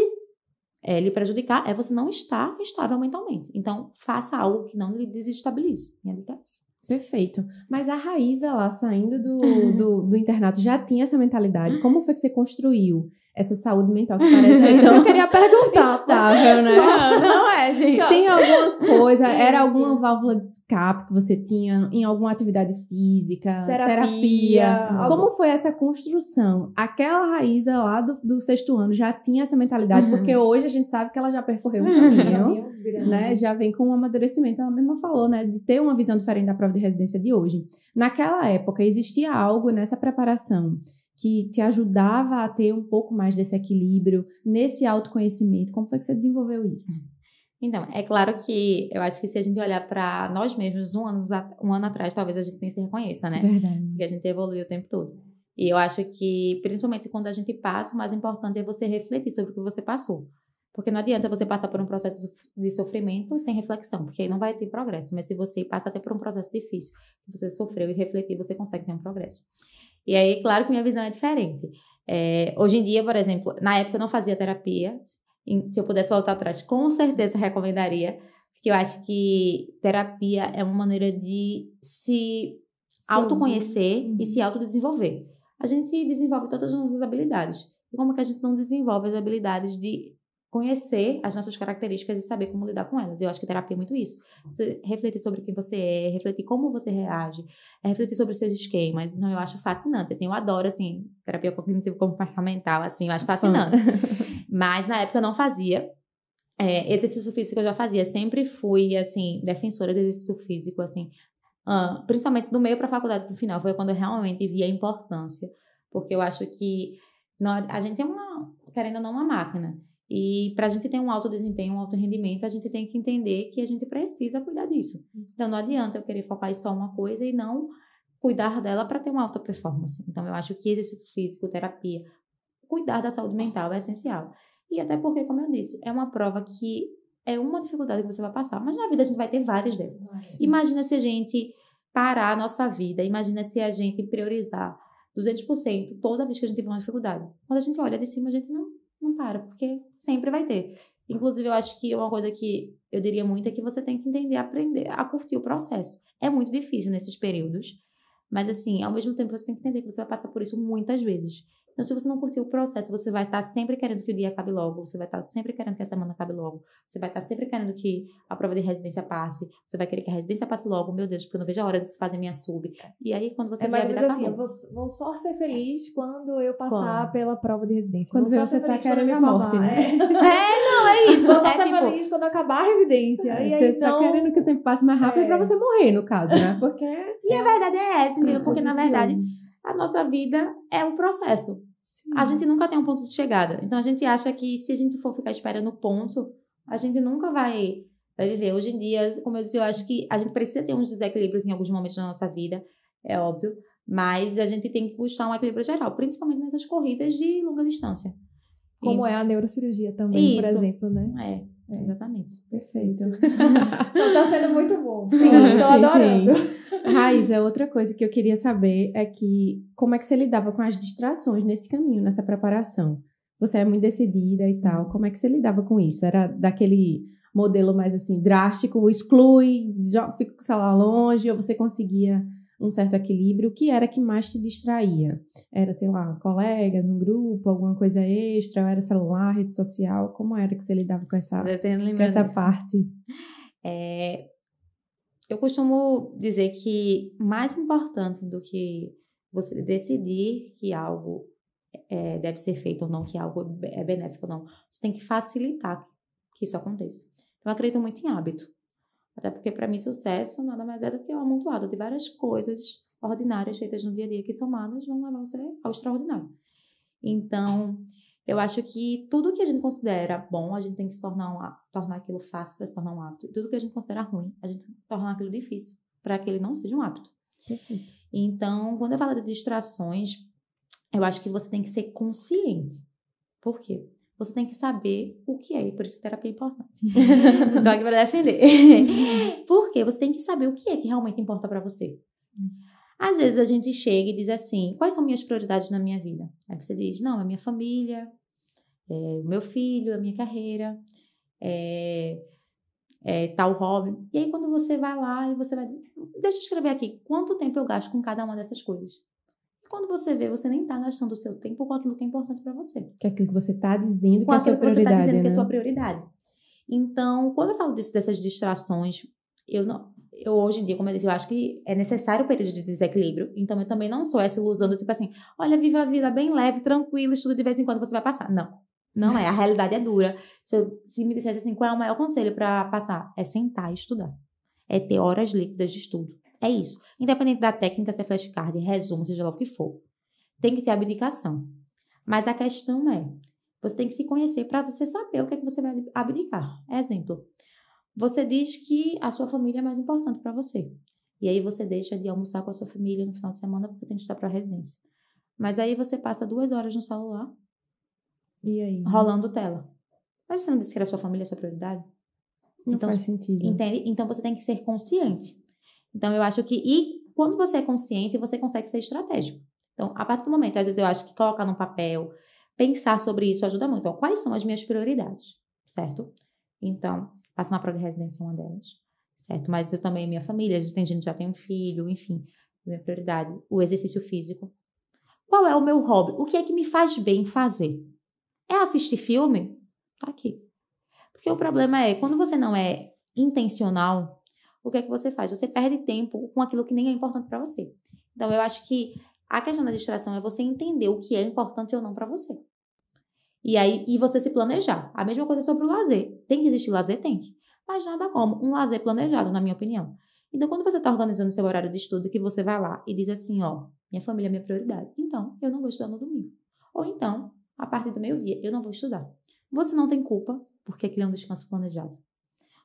lhe prejudicar é você não estar estável mentalmente. Então, faça algo que não lhe desestabilize. Minha dica é essa. Perfeito. Mas a Raíza lá, saindo do internato, já tinha essa mentalidade. Como foi que você construiu essa saúde mental que parece Então, eu queria perguntar. estável, né? Não é, gente. Tem alguma coisa, era alguma válvula de escape que você tinha em alguma atividade física, terapia? Como foi essa construção? Aquela Raíza lá do 6º ano já tinha essa mentalidade, porque hoje a gente sabe que ela já percorreu um caminho, né? Já vem com um amadurecimento. Ela mesma falou, né? De ter uma visão diferente da prova de residência de hoje. Naquela época, existia algo nessa preparação que te ajudava a ter um pouco mais desse equilíbrio, nesse autoconhecimento? Como foi que você desenvolveu isso? Então, é claro que eu acho que se a gente olhar para nós mesmos um ano atrás, talvez a gente nem se reconheça, né? Verdade. Porque a gente evoluiu o tempo todo. E eu acho que, principalmente quando a gente passa, o mais importante é você refletir sobre o que você passou. Porque não adianta você passar por um processo de sofrimento sem reflexão, porque aí não vai ter progresso. Mas se você passa até por um processo difícil, que você sofreu e refletir, você consegue ter um progresso. E aí, claro que minha visão é diferente. Hoje em dia, por exemplo, na época eu não fazia terapia. Se eu pudesse voltar atrás, com certeza recomendaria, porque eu acho que terapia é uma maneira de se autoconhecer e se autodesenvolver. A gente desenvolve todas as nossas habilidades. E como é que a gente não desenvolve as habilidades de conhecer as nossas características e saber como lidar com elas? Eu acho que terapia é muito isso. Você refletir sobre quem você é, refletir como você reage, refletir sobre os seus esquemas. Então, eu acho fascinante. Assim, eu adoro, assim, terapia cognitivo-comportamental, assim, eu acho fascinante. Mas, na época, eu não fazia. Exercício físico eu já fazia. Sempre fui, assim, defensora de exercício físico, assim. Principalmente do meio para a faculdade pro final. Foi quando eu realmente vi a importância. Porque eu acho que a gente é querendo ou não, uma máquina. E para a gente ter um alto desempenho, um alto rendimento, a gente tem que entender que a gente precisa cuidar disso. Então, não adianta eu querer focar em só uma coisa e não cuidar dela para ter uma alta performance. Então, eu acho que exercício físico, terapia, cuidar da saúde mental é essencial. E até porque, como eu disse, é uma prova que é uma dificuldade que você vai passar. Mas na vida a gente vai ter várias dessas. Imagina se a gente parar a nossa vida, imagina se a gente priorizar 200% toda vez que a gente tiver uma dificuldade. Quando a gente olha de cima, a gente não para, porque sempre vai ter. Inclusive, eu acho que uma coisa que eu diria muito é que você tem que entender, aprender a curtir o processo. É muito difícil nesses períodos, mas assim, ao mesmo tempo você tem que entender que você vai passar por isso muitas vezes. Então, se você não curtir o processo, você vai estar sempre querendo que o dia acabe logo, você vai estar sempre querendo que a semana acabe logo, você vai estar sempre querendo que a prova de residência passe, você vai querer que a residência passe logo, meu Deus, porque eu não vejo a hora de se fazer minha sub. E aí, quando você mais ou menos assim, acabou. eu vou só ser feliz quando eu passar pela prova de residência. Quando você tá querendo a morte, né? Não, é isso. Vou só ser feliz quando acabar a residência. E você aí, tá querendo que o tempo passe mais rápido pra você morrer, no caso, né? Porque... E a verdade é essa, entendeu? Porque, na verdade, a nossa vida é um processo. Sim. A gente nunca tem um ponto de chegada. Então, a gente acha que se a gente for ficar esperando o ponto, a gente nunca vai viver. Hoje em dia, como eu disse, eu acho que a gente precisa ter uns desequilíbrios em alguns momentos da nossa vida, é óbvio, mas a gente tem que buscar um equilíbrio geral, principalmente nessas corridas de longa distância. Como é a neurocirurgia também, por exemplo, né? Exatamente. Perfeito. Então, tá sendo muito bom. Sim, tô adorando. Raíza, outra coisa que eu queria saber é que como é que você lidava com as distrações nesse caminho, nessa preparação? Você é muito decidida e tal, como é que você lidava com isso? Era daquele modelo mais assim, drástico, exclui, fica com o celular longe, ou você conseguia um certo equilíbrio? O que era que mais te distraía? Era, sei lá, colegas no grupo, alguma coisa extra, ou era celular, rede social? Como era que você lidava com essa parte? Eu costumo dizer que mais importante do que você decidir que algo deve ser feito ou não, que algo é benéfico ou não, você tem que facilitar que isso aconteça. Então, eu acredito muito em hábito. Até porque, para mim, sucesso nada mais é do que um amontoado de várias coisas ordinárias feitas no dia a dia que, somadas, vão levar você ao extraordinário. Então, eu acho que tudo que a gente considera bom, a gente tem que tornar aquilo fácil para se tornar um hábito. E tudo que a gente considera ruim, a gente tem que tornar aquilo difícil para que ele não seja um hábito. Perfeito. Então, quando eu falo de distrações, eu acho que você tem que ser consciente. Por quê? Você tem que saber o que é, e por isso que terapia é importante. Estou aqui para defender. Porque você tem que saber o que é que realmente importa para você. Às vezes a gente chega e diz assim, quais são minhas prioridades na minha vida? Aí você diz, não, é minha família, o meu filho, a minha carreira, tal hobby. E aí, quando você vai lá e você vai... Deixa eu escrever aqui, quanto tempo eu gasto com cada uma dessas coisas? E quando você vê, você nem tá gastando o seu tempo com aquilo que é importante para você. Que é aquilo que você tá dizendo Com que é a sua aquilo que você prioridade, tá dizendo que é né? sua prioridade. Então, quando eu falo dessas distrações, eu hoje em dia, como eu disse, eu acho que é necessário o período de desequilíbrio. Então, eu também não sou essa ilusão do tipo assim, olha, viva a vida bem leve, tranquila, estuda de vez em quando você vai passar. Não é. A realidade é dura. Se me dissesse assim, qual é o maior conselho para passar? É sentar e estudar. É ter horas líquidas de estudo. É isso. Independente da técnica, se é flashcard, resumo, seja lá o que for. Tem que ter abdicação. Mas a questão é, você tem que se conhecer para você saber o que é que você vai abdicar. Exemplo, você diz que a sua família é mais importante para você. E aí você deixa de almoçar com a sua família no final de semana porque tem que estudar para a residência. Mas aí você passa 2 horas no celular, E aí? rolando tela. Mas você não disse que era a sua família a sua prioridade? Não Então, faz sentido. Entende? Então você tem que ser consciente. Então eu acho que... E quando você é consciente, você consegue ser estratégico. Então, a partir do momento, às vezes eu acho que colocar no papel, pensar sobre isso ajuda muito. Então, quais são as minhas prioridades? Certo? Então, passar na prova de residência é uma delas. Certo? Mas eu também, minha família, tem gente que já tem um filho, enfim. Minha prioridade. O exercício físico. Qual é o meu hobby? O que é que me faz bem fazer? É assistir filme? Tá aqui. Porque o problema é, quando você não é intencional, o que é que você faz? Você perde tempo com aquilo que nem é importante para você. Então, eu acho que a questão da distração é você entender o que é importante ou não para você. E você se planejar. A mesma coisa sobre o lazer. Tem que existir lazer? Tem que. Mas nada como um lazer planejado, na minha opinião. Então, quando você está organizando seu horário de estudo, que você vai lá e diz assim, ó, minha família é minha prioridade. Então, eu não vou estudar no domingo. Ou então, a partir do meio-dia, eu não vou estudar. Você não tem culpa, porque aquilo é um descanso planejado.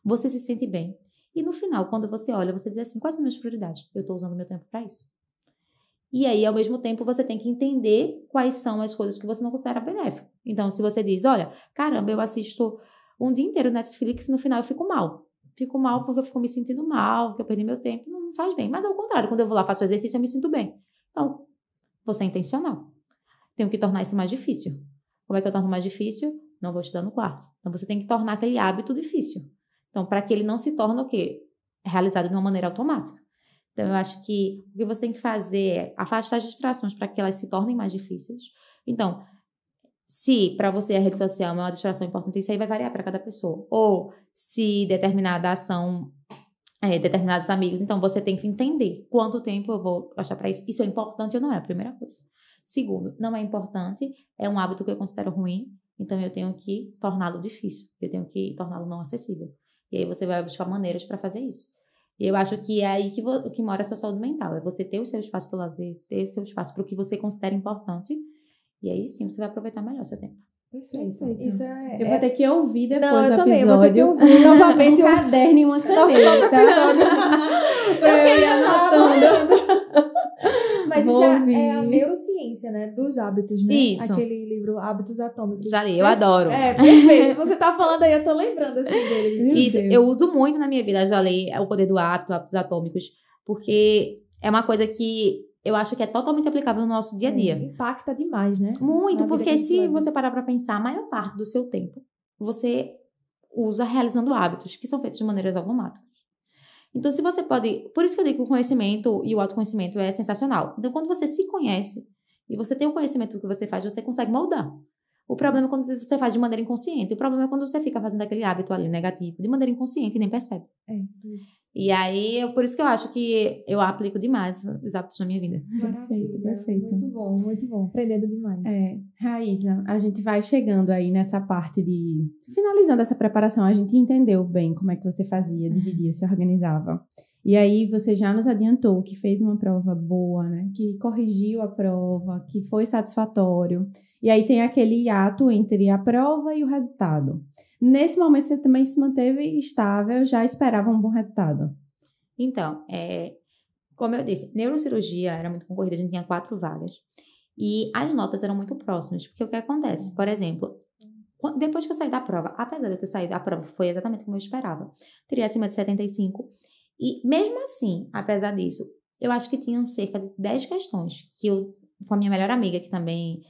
Você se sente bem. E no final, quando você olha, você diz assim, quais são as minhas prioridades? Eu estou usando meu tempo para isso. E aí, ao mesmo tempo, você tem que entender quais são as coisas que você não considera benéfico. Então, se você diz, olha, caramba, eu assisto um dia inteiro Netflix e no final eu fico mal. Fico mal porque eu fico me sentindo mal, porque eu perdi meu tempo, não faz bem. Mas ao contrário, quando eu vou lá, faço o exercício, eu me sinto bem. Então, você é intencional. Tenho que tornar isso mais difícil. Como é que eu torno mais difícil? Não vou estudar no quarto. Então, você tem que tornar aquele hábito difícil. Então, para que ele não se torne o quê? Realizado de uma maneira automática. Então, eu acho que o que você tem que fazer é afastar as distrações para que elas se tornem mais difíceis. Então, se para você a rede social é uma distração importante, isso aí vai variar para cada pessoa. Ou se determinada ação, determinados amigos, então você tem que entender quanto tempo eu vou gastar para isso. Isso é importante ou não é a primeira coisa. Segundo, não é importante, é um hábito que eu considero ruim, então eu tenho que torná-lo difícil, eu tenho que torná-lo não acessível. E aí você vai buscar maneiras para fazer isso. E eu acho que é aí que mora a sua saúde mental. É você ter o seu espaço para o lazer, ter o seu espaço para o que você considera importante. E aí sim, você vai aproveitar melhor o seu tempo. Perfeito. Isso Eu vou ter que ouvir depois Não, eu do também. episódio. Eu vou ter que ouvir novamente um caderno e uma caneta. nosso próprio episódio. Eu queria anotando. Mas Vou isso é ouvir. a neurociência, né? Dos hábitos, né? Isso. Aquele livro Hábitos Atômicos. Já li, eu adoro. É, perfeito. Você tá falando aí, eu tô lembrando assim dele. Meu Isso, Deus. eu uso muito na minha vida, já li O Poder do Hábito, Hábitos Atômicos, porque é uma coisa que eu acho que é totalmente aplicável no nosso dia a dia. Impacta demais, né? Muito, Na vida que porque a gente se leva. você parar para pensar, a maior parte do seu tempo você usa realizando hábitos que são feitos de maneiras automáticas. Então, se você pode... Por isso que eu digo que o conhecimento e o autoconhecimento é sensacional. Então, quando você se conhece e você tem o conhecimento do que você faz, você consegue moldar. O problema é quando você faz de maneira inconsciente. O problema é quando você fica fazendo aquele hábito ali negativo de maneira inconsciente e nem percebe. Isso. E aí, por isso que eu acho que eu aplico demais os hábitos na minha vida. Perfeito, perfeito. Muito bom, muito bom. Aprendendo demais. Raíza, a gente vai chegando aí nessa parte de... Finalizando essa preparação, a gente entendeu bem como é que você fazia, dividia, se organizava. E aí você já nos adiantou que fez uma prova boa, né? Que corrigiu a prova, que foi satisfatório. E aí tem aquele hiato entre a prova e o resultado. Nesse momento você também se manteve estável, já esperava um bom resultado. Então, como eu disse, neurocirurgia era muito concorrida, a gente tinha 4 vagas. E as notas eram muito próximas, porque o que acontece? Por exemplo, depois que eu saí da prova, apesar de eu ter saído da prova, foi exatamente como eu esperava. Teria acima de 75. E mesmo assim, apesar disso, eu acho que tinham cerca de 10 questões que eu, com a minha melhor amiga, que também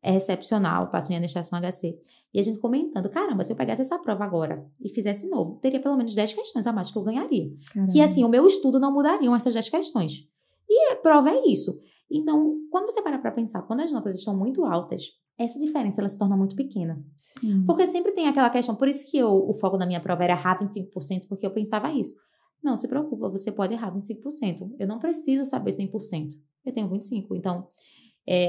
é excepcional, passou em administração HC. E a gente comentando, caramba, se eu pegasse essa prova agora e fizesse novo, teria pelo menos 10 questões a mais que eu ganharia. Caramba. Que assim, o meu estudo não mudaria essas 10 questões. E a prova é isso. Então, quando você para pra pensar, quando as notas estão muito altas, essa diferença ela se torna muito pequena. Sim. Porque sempre tem aquela questão, por isso que o foco da minha prova era errar 25%, porque eu pensava isso. Não se preocupa, você pode errar 25%. Eu não preciso saber 100%. Eu tenho 25%. Então,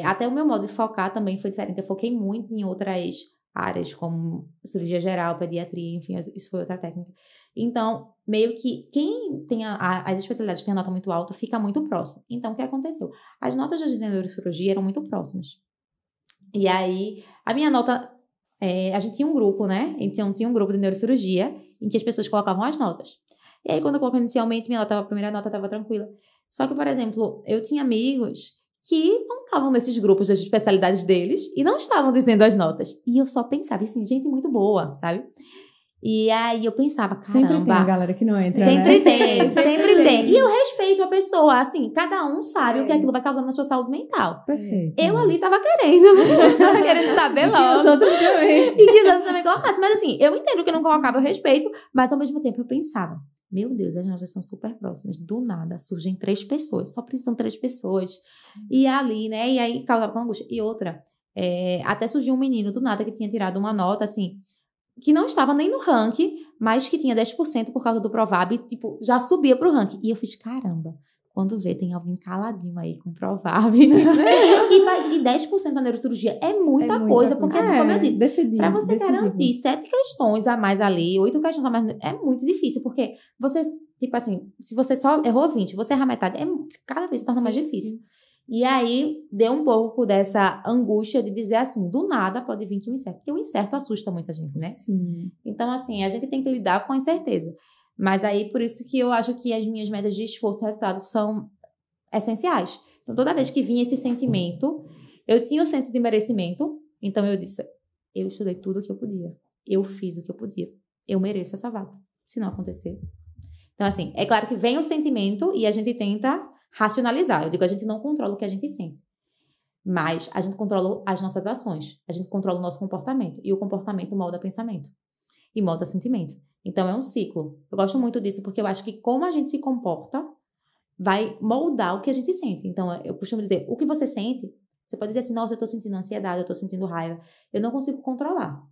até o meu modo de focar também foi diferente. Eu foquei muito em outras áreas, como cirurgia geral, pediatria, enfim, isso foi outra técnica. Então, meio que quem tem as especialidades que tem a nota muito alta, fica muito próximo. Então, o que aconteceu? As notas de neurocirurgia eram muito próximas. E aí, a minha nota... a gente tinha um grupo, né? A gente tinha um grupo de neurocirurgia em que as pessoas colocavam as notas. E aí, quando eu coloquei inicialmente, a primeira nota estava tranquila. Só que, por exemplo, eu tinha amigos que não estavam nesses grupos das especialidades deles e não estavam dizendo as notas. E eu só pensava, assim, gente muito boa, sabe? E aí eu pensava, caramba... Sempre tem a galera que não entra, sempre né? tem, sempre tem. E eu respeito a pessoa, assim, cada um sabe o que aquilo vai causar na sua saúde mental. Perfeito. Eu ali tava querendo saber logo. E os outros também. E que os outros também colocassem. Mas assim, eu entendo que não colocava, eu respeito, mas ao mesmo tempo eu pensava, meu Deus, as notas são super próximas. Do nada, surgem 3 pessoas. Só precisam 3 pessoas. E ali, né? E aí causava angústia. E outra, até surgiu um menino do nada que tinha tirado uma nota, assim, que não estava nem no ranking, mas que tinha 10% por causa do Provab. E, tipo, já subia pro ranking. E eu fiz, caramba. Quando vê, tem alguém caladinho aí com Provab. E 10% da neurocirurgia é muita coisa. Porque, assim, como eu disse, para você garantir 7 questões a mais ali, 8 questões a mais, é muito difícil. Porque você, tipo assim, se você só errou 20, você errar metade, cada vez se torna mais difícil. Sim. E aí, deu um pouco dessa angústia de dizer assim, do nada pode vir que um incerto. Porque o incerto assusta muita gente, né? Sim. Então, assim, a gente tem que lidar com a incerteza. Mas aí, por isso que eu acho que as minhas metas de esforço e resultado são essenciais. Então, toda vez que vinha esse sentimento, eu tinha o senso de merecimento. Então, eu disse, eu estudei tudo o que eu podia. Eu fiz o que eu podia. Eu mereço essa vaga, se não acontecer. Então, assim, é claro que vem o sentimento e a gente tenta racionalizar. Eu digo, a gente não controla o que a gente sente. Mas a gente controla as nossas ações. A gente controla o nosso comportamento. E o comportamento molda pensamento. E molda sentimento. Então, é um ciclo. Eu gosto muito disso, porque eu acho que como a gente se comporta, vai moldar o que a gente sente. Então, eu costumo dizer, o que você sente, você pode dizer assim, nossa, eu tô sentindo ansiedade, eu tô sentindo raiva. Eu não consigo controlar.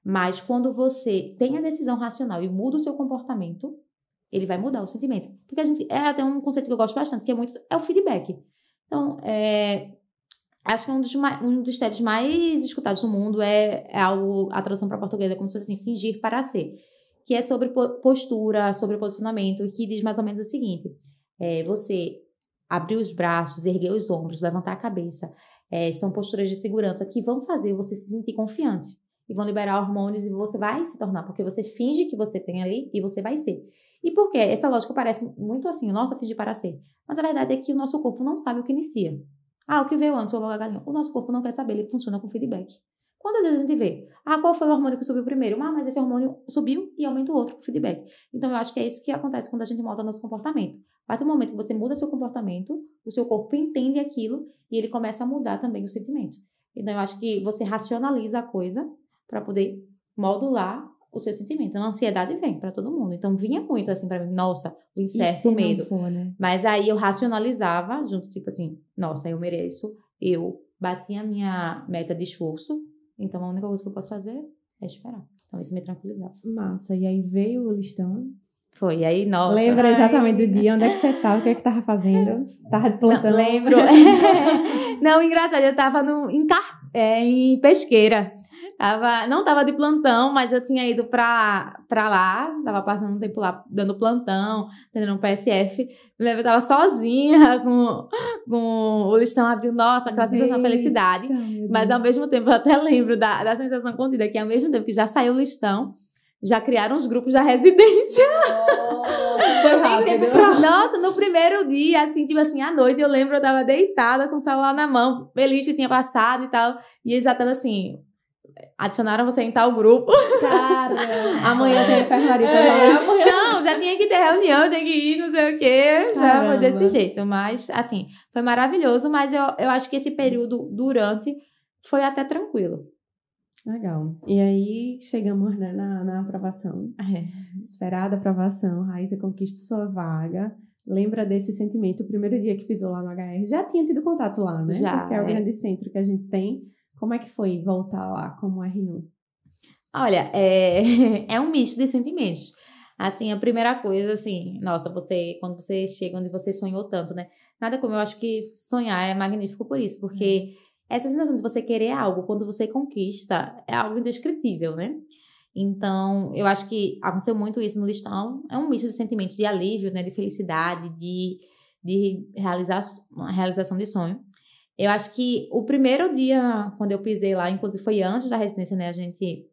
Mas quando você tem a decisão racional e muda o seu comportamento, ele vai mudar o sentimento. Porque a gente, até um conceito que eu gosto bastante, que é o feedback. Então, acho que um dos TEDs mais escutados no mundo a tradução para português é como se fosse assim, fingir para ser. Que é sobre postura, sobre posicionamento, que diz mais ou menos o seguinte, você abrir os braços, erguer os ombros, levantar a cabeça, são posturas de segurança que vão fazer você se sentir confiante. E vão liberar hormônios e você vai se tornar, porque você finge que você tem ali e você vai ser. E por quê? Essa lógica parece muito assim, nossa, fingir para ser. Mas a verdade é que o nosso corpo não sabe o que inicia. O que veio antes, o galinha. O nosso corpo não quer saber, ele funciona com feedback. Quantas vezes a gente vê? Qual foi o hormônio que subiu primeiro? Mas esse hormônio subiu e aumenta o outro com feedback. Então, eu acho que é isso que acontece quando a gente molda nosso comportamento. A partir do momento que você muda seu comportamento, o seu corpo entende aquilo e ele começa a mudar também o sentimento. Então, eu acho que você racionaliza a coisa para poder modular o seu sentimento. Então, a ansiedade vem para todo mundo. Então, vinha muito assim para mim, nossa, o incerto, o medo. For, né? Mas aí eu racionalizava junto, tipo assim, nossa, eu mereço, eu bati a minha meta de esforço, então a única coisa que eu posso fazer é esperar. Então, isso me tranquilizava. Massa. E aí veio o listão? Foi, e aí, nossa. Lembra exatamente do dia, onde é que você tava, o que é que tava fazendo? Tava de plantão? Não, lembro. Não, engraçado, eu tava em Pesqueira. Não tava de plantão, mas eu tinha ido pra lá, tava passando um tempo lá dando plantão, atendendo um PSF. Me lembro, eu tava sozinha com o listão abriu, nossa, aquela sensação de felicidade. Mas ao mesmo tempo eu até lembro da sensação contida, que ao mesmo tempo que já saiu o listão, já criaram os grupos da residência. Foi rápido. Nossa, no primeiro dia, assim, tipo assim, à noite, eu lembro, eu tava deitada com o celular na mão, feliz que tinha passado e tal. E eles já estavam assim, adicionaram você em tal grupo. Caramba. Amanhã tem enfermaria. Não, já tinha que ter reunião, tem que ir, não sei o quê. Já foi desse jeito. Mas, assim, foi maravilhoso. Mas eu acho que esse período durante foi até tranquilo. Legal. E aí, chegamos, né, na aprovação. Esperada aprovação, Raíza conquista sua vaga. Lembra desse sentimento, o primeiro dia que pisou lá no HR? Já tinha tido contato lá, né? Já, porque é o grande centro que a gente tem. Como é que foi voltar lá como R1? Olha, é um misto de sentimentos. Assim, a primeira coisa, assim, nossa, quando você chega onde você sonhou tanto, né? Nada como, eu acho que sonhar é magnífico por isso, porque essa sensação de você querer algo, quando você conquista, é algo indescritível, né? Então, eu acho que aconteceu muito isso no listão. É um misto de sentimentos de alívio, né? De felicidade, de realização de sonho. Eu acho que o primeiro dia, quando eu pisei lá, inclusive foi antes da residência, né? A gente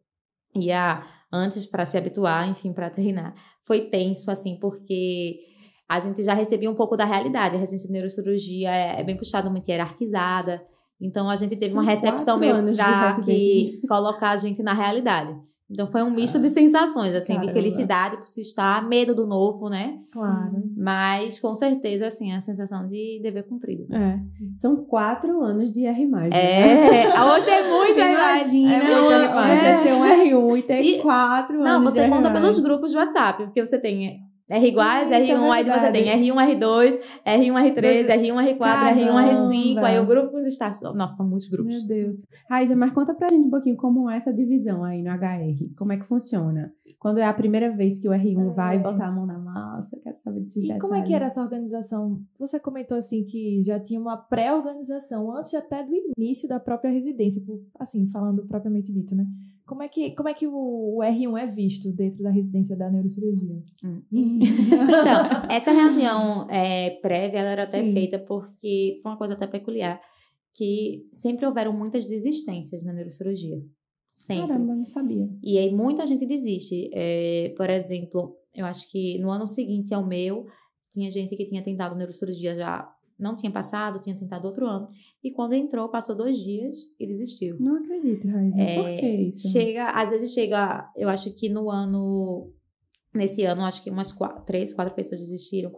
ia antes para se habituar, enfim, para treinar. Foi tenso, assim, porque a gente já recebia um pouco da realidade. A residência de neurocirurgia é bem puxada, muito hierarquizada. Então, a gente teve uma recepção meio para colocar a gente na realidade. Então, foi um misto de sensações, assim, de felicidade por se estar, medo do novo, né? Claro. Mas, com certeza, assim, a sensação de dever cumprido. São 4 anos de R+. Né? Hoje é muito R+. Imagina, você ser um R1 e ter 4 anos. Não, você de conta R+. pelos grupos de WhatsApp, porque você tem R iguais, R1, aí você tem R1, R2, R1, R3, R1, R4, R1, R5, aí o grupo com os staffs. Nossa, são muitos grupos. Meu Deus. Raíza, mas conta pra gente um pouquinho como é essa divisão aí no HR. Como é que funciona? Quando é a primeira vez que o R1 vai botar a mão na massa, quero saber desses detalhes. E como é que era essa organização? Você comentou assim que já tinha uma pré-organização antes até do início da própria residência, assim, falando propriamente dito, né? Como é que o R1 é visto dentro da residência da neurocirurgia? Então, essa reunião prévia, ela era até Sim. feita porque foi uma coisa até peculiar, que sempre houveram muitas desistências na neurocirurgia. Sempre. Caramba, não sabia. E aí muita gente desiste. Por exemplo, eu acho que no ano seguinte ao meu, tinha gente que tinha tentado neurocirurgia já não tinha passado, tinha tentado outro ano. E quando entrou, passou 2 dias e desistiu. Não acredito, Raíza. Por que isso? Às vezes chega, eu acho que nesse ano, acho que umas 3, 4 pessoas desistiram.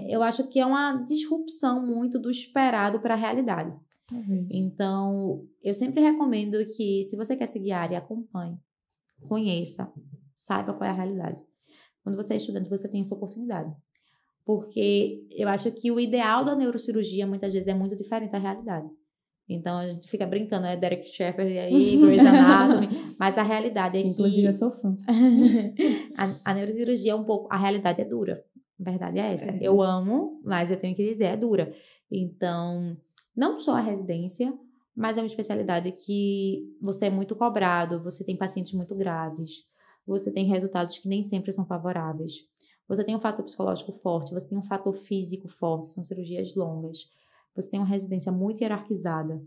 Eu acho que é uma disrupção muito do esperado para a realidade. Talvez. Então, eu sempre recomendo que, se você quer seguir a área, acompanhe, conheça, saiba qual é a realidade. Quando você é estudante, você tem essa oportunidade. Porque eu acho que o ideal da neurocirurgia, muitas vezes, é muito diferente da realidade. Então, a gente fica brincando, Derek Shepherd e aí, Grey's Anatomy, mas a realidade é que... Inclusive, eu sou fã. a neurocirurgia é um pouco... A realidade é dura. A verdade é essa. Eu amo, mas eu tenho que dizer, é dura. Então, não só a residência, mas é uma especialidade que você é muito cobrado, você tem pacientes muito graves, você tem resultados que nem sempre são favoráveis. Você tem um fator psicológico forte, você tem um fator físico forte, são cirurgias longas. Você tem uma residência muito hierarquizada.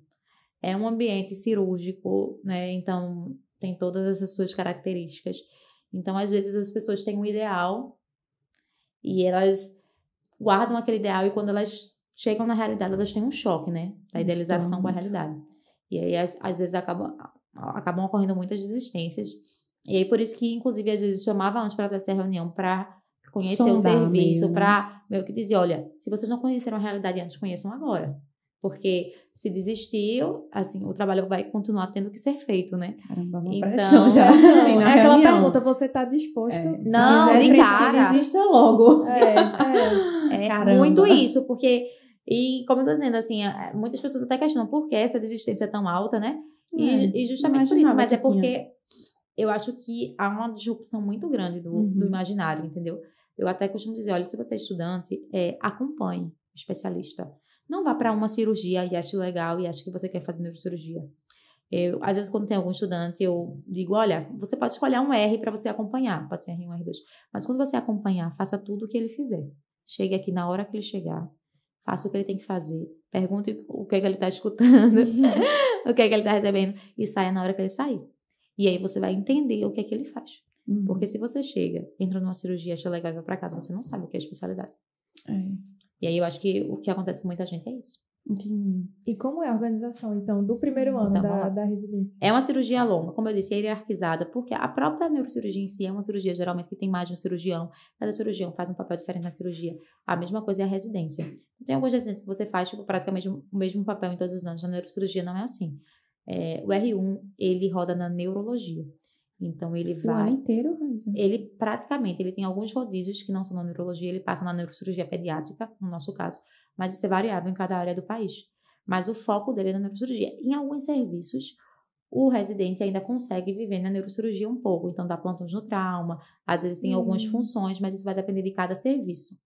É um ambiente cirúrgico, né? Então, tem todas essas suas características. Então, às vezes, as pessoas têm um ideal e elas guardam aquele ideal e quando elas chegam na realidade, elas têm um choque, né? Da idealização com a realidade. E aí, às vezes, acabam ocorrendo muitas desistências. E aí, por isso que, inclusive, às vezes, chamava antes para ter essa reunião para conhecer o serviço, para meio que dizer, olha, se vocês não conheceram a realidade antes, conheçam agora. Porque se desistiu, assim, o trabalho vai continuar tendo que ser feito, né? Caramba, uma então, pressão já. É aquela pergunta, você está disposto? Não, de cara. Desista logo. É muito isso, porque... E, como eu tô dizendo, assim, muitas pessoas até questionam por que essa desistência é tão alta, né? E justamente por isso, mas é porque eu acho que há uma disrupção muito grande do imaginário, entendeu? Eu até costumo dizer, olha, se você é estudante, acompanhe o especialista. Não vá para uma cirurgia e ache legal e ache que você quer fazer neurocirurgia. Às vezes, quando tem algum estudante, eu digo, olha, você pode escolher um R para você acompanhar, pode ser R1, R2, mas quando você acompanhar, faça tudo o que ele fizer. Chegue aqui na hora que ele chegar, faça o que ele tem que fazer, pergunte o que é que ele está escutando, o que é que ele está recebendo e saia na hora que ele sair. E aí você vai entender o que é que ele faz. Porque se você chega, entra numa cirurgia, acha legal e vai para casa, você não sabe o que é especialidade. E aí eu acho que o que acontece com muita gente é isso. Entendi. E como é a organização, então, do primeiro ano da residência? É uma cirurgia longa, como eu disse, é hierarquizada, porque a própria neurocirurgia em si é uma cirurgia, geralmente, que tem mais de um cirurgião. Cada cirurgião faz um papel diferente na cirurgia. A mesma coisa é a residência. Tem algumas residências que você faz, tipo, praticamente o mesmo papel em todos os anos. Na neurocirurgia não é assim. o R1, ele roda na neurologia. Então, ele vai... O ano inteiro, Raíssa? Ele, praticamente, ele tem alguns rodízios que não são na neurologia, ele passa na neurocirurgia pediátrica, no nosso caso, mas isso é variável em cada área do país. Mas o foco dele é na neurocirurgia. Em alguns serviços, o residente ainda consegue viver na neurocirurgia um pouco, então dá plantões no trauma, às vezes tem algumas funções, mas isso vai depender de cada serviço.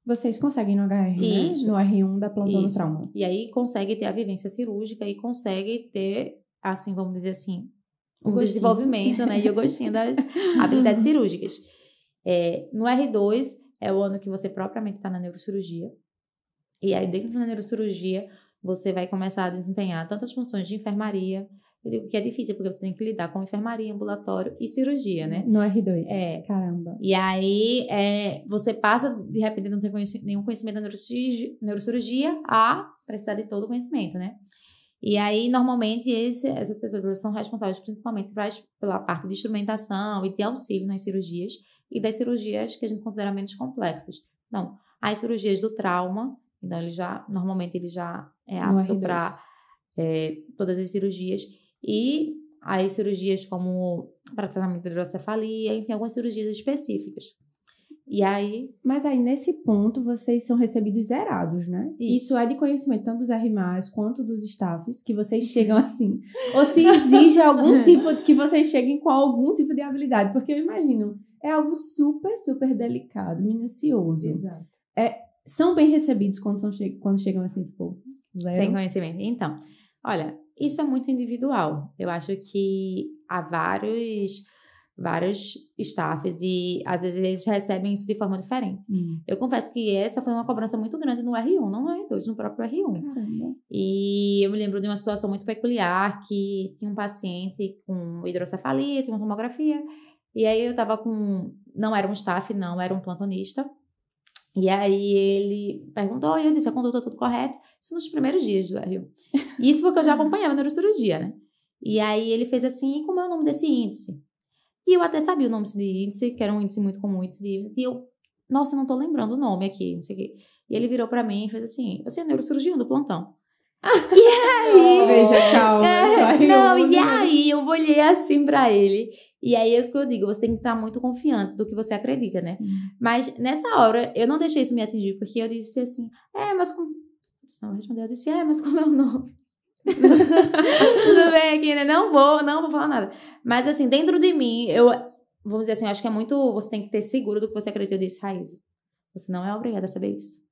Vocês conseguem no HR, Isso. né? No R1 da plantão no Isso. trauma. E aí consegue ter a vivência cirúrgica e consegue ter, assim, vamos dizer assim, um desenvolvimento, né? E o gostinho das habilidades cirúrgicas. No R2 é o ano que você propriamente está na neurocirurgia. E aí dentro da neurocirurgia você vai começar a desempenhar tantas funções de enfermaria. Eu digo que é difícil porque você tem que lidar com enfermaria, ambulatório e cirurgia, né? No R2. Caramba. E aí, você passa, de repente, não tem nenhum conhecimento da neurocirurgia a precisar de todo o conhecimento, né? E aí, normalmente, essas pessoas elas são responsáveis principalmente pela parte de instrumentação e de auxílio nas cirurgias e das cirurgias que a gente considera menos complexas. Então, as cirurgias do trauma, então, normalmente, ele já é apto para todas as cirurgias. E as cirurgias como para tratamento de hidrocefalia, enfim, algumas cirurgias específicas. E aí... Mas aí, nesse ponto, vocês são recebidos zerados, né? Isso é de conhecimento tanto dos R+, quanto dos staffs, que vocês chegam assim. Ou se exige algum tipo, que vocês cheguem com algum tipo de habilidade. Porque eu imagino, é algo super, super delicado, minucioso. Exato. São bem recebidos quando chegam assim, tipo, zero? Sem conhecimento. Então, olha, isso é muito individual. Eu acho que há vários staffs e às vezes eles recebem isso de forma diferente. Eu confesso que essa foi uma cobrança muito grande no R1, não no R2, no próprio R1. Caramba. E eu me lembro de uma situação muito peculiar que tinha um paciente com hidrocefalia, tinha uma tomografia, e aí eu tava não era um staff, não, era um plantonista. E aí ele perguntou, e eu disse, a conduta tudo correto. Isso nos primeiros dias do R1. Isso porque eu já acompanhava a neurocirurgia, né? E aí ele fez assim, e como é o nome desse índice? E eu até sabia o nome desse índice, que era um índice muito comum, índice de Ivens. E eu, nossa, eu não tô lembrando o nome aqui, não sei o quê. E ele virou pra mim e fez assim, você é neurocirurgião do plantão. E aí... Veja, calma. E aí eu olhei assim pra ele. E aí é o que eu digo, você tem que estar muito confiante do que você acredita, né? Mas nessa hora, eu não deixei isso me atingir, porque eu disse assim, mas como... Não, eu respondi, eu disse, mas como é o nome? Tudo bem aqui, né? Não vou falar nada. Mas assim, dentro de mim, vamos dizer assim, eu acho que é muito, você tem que ter seguro do que você acredita. Eu disse, Raíssa, você não é obrigada a saber isso.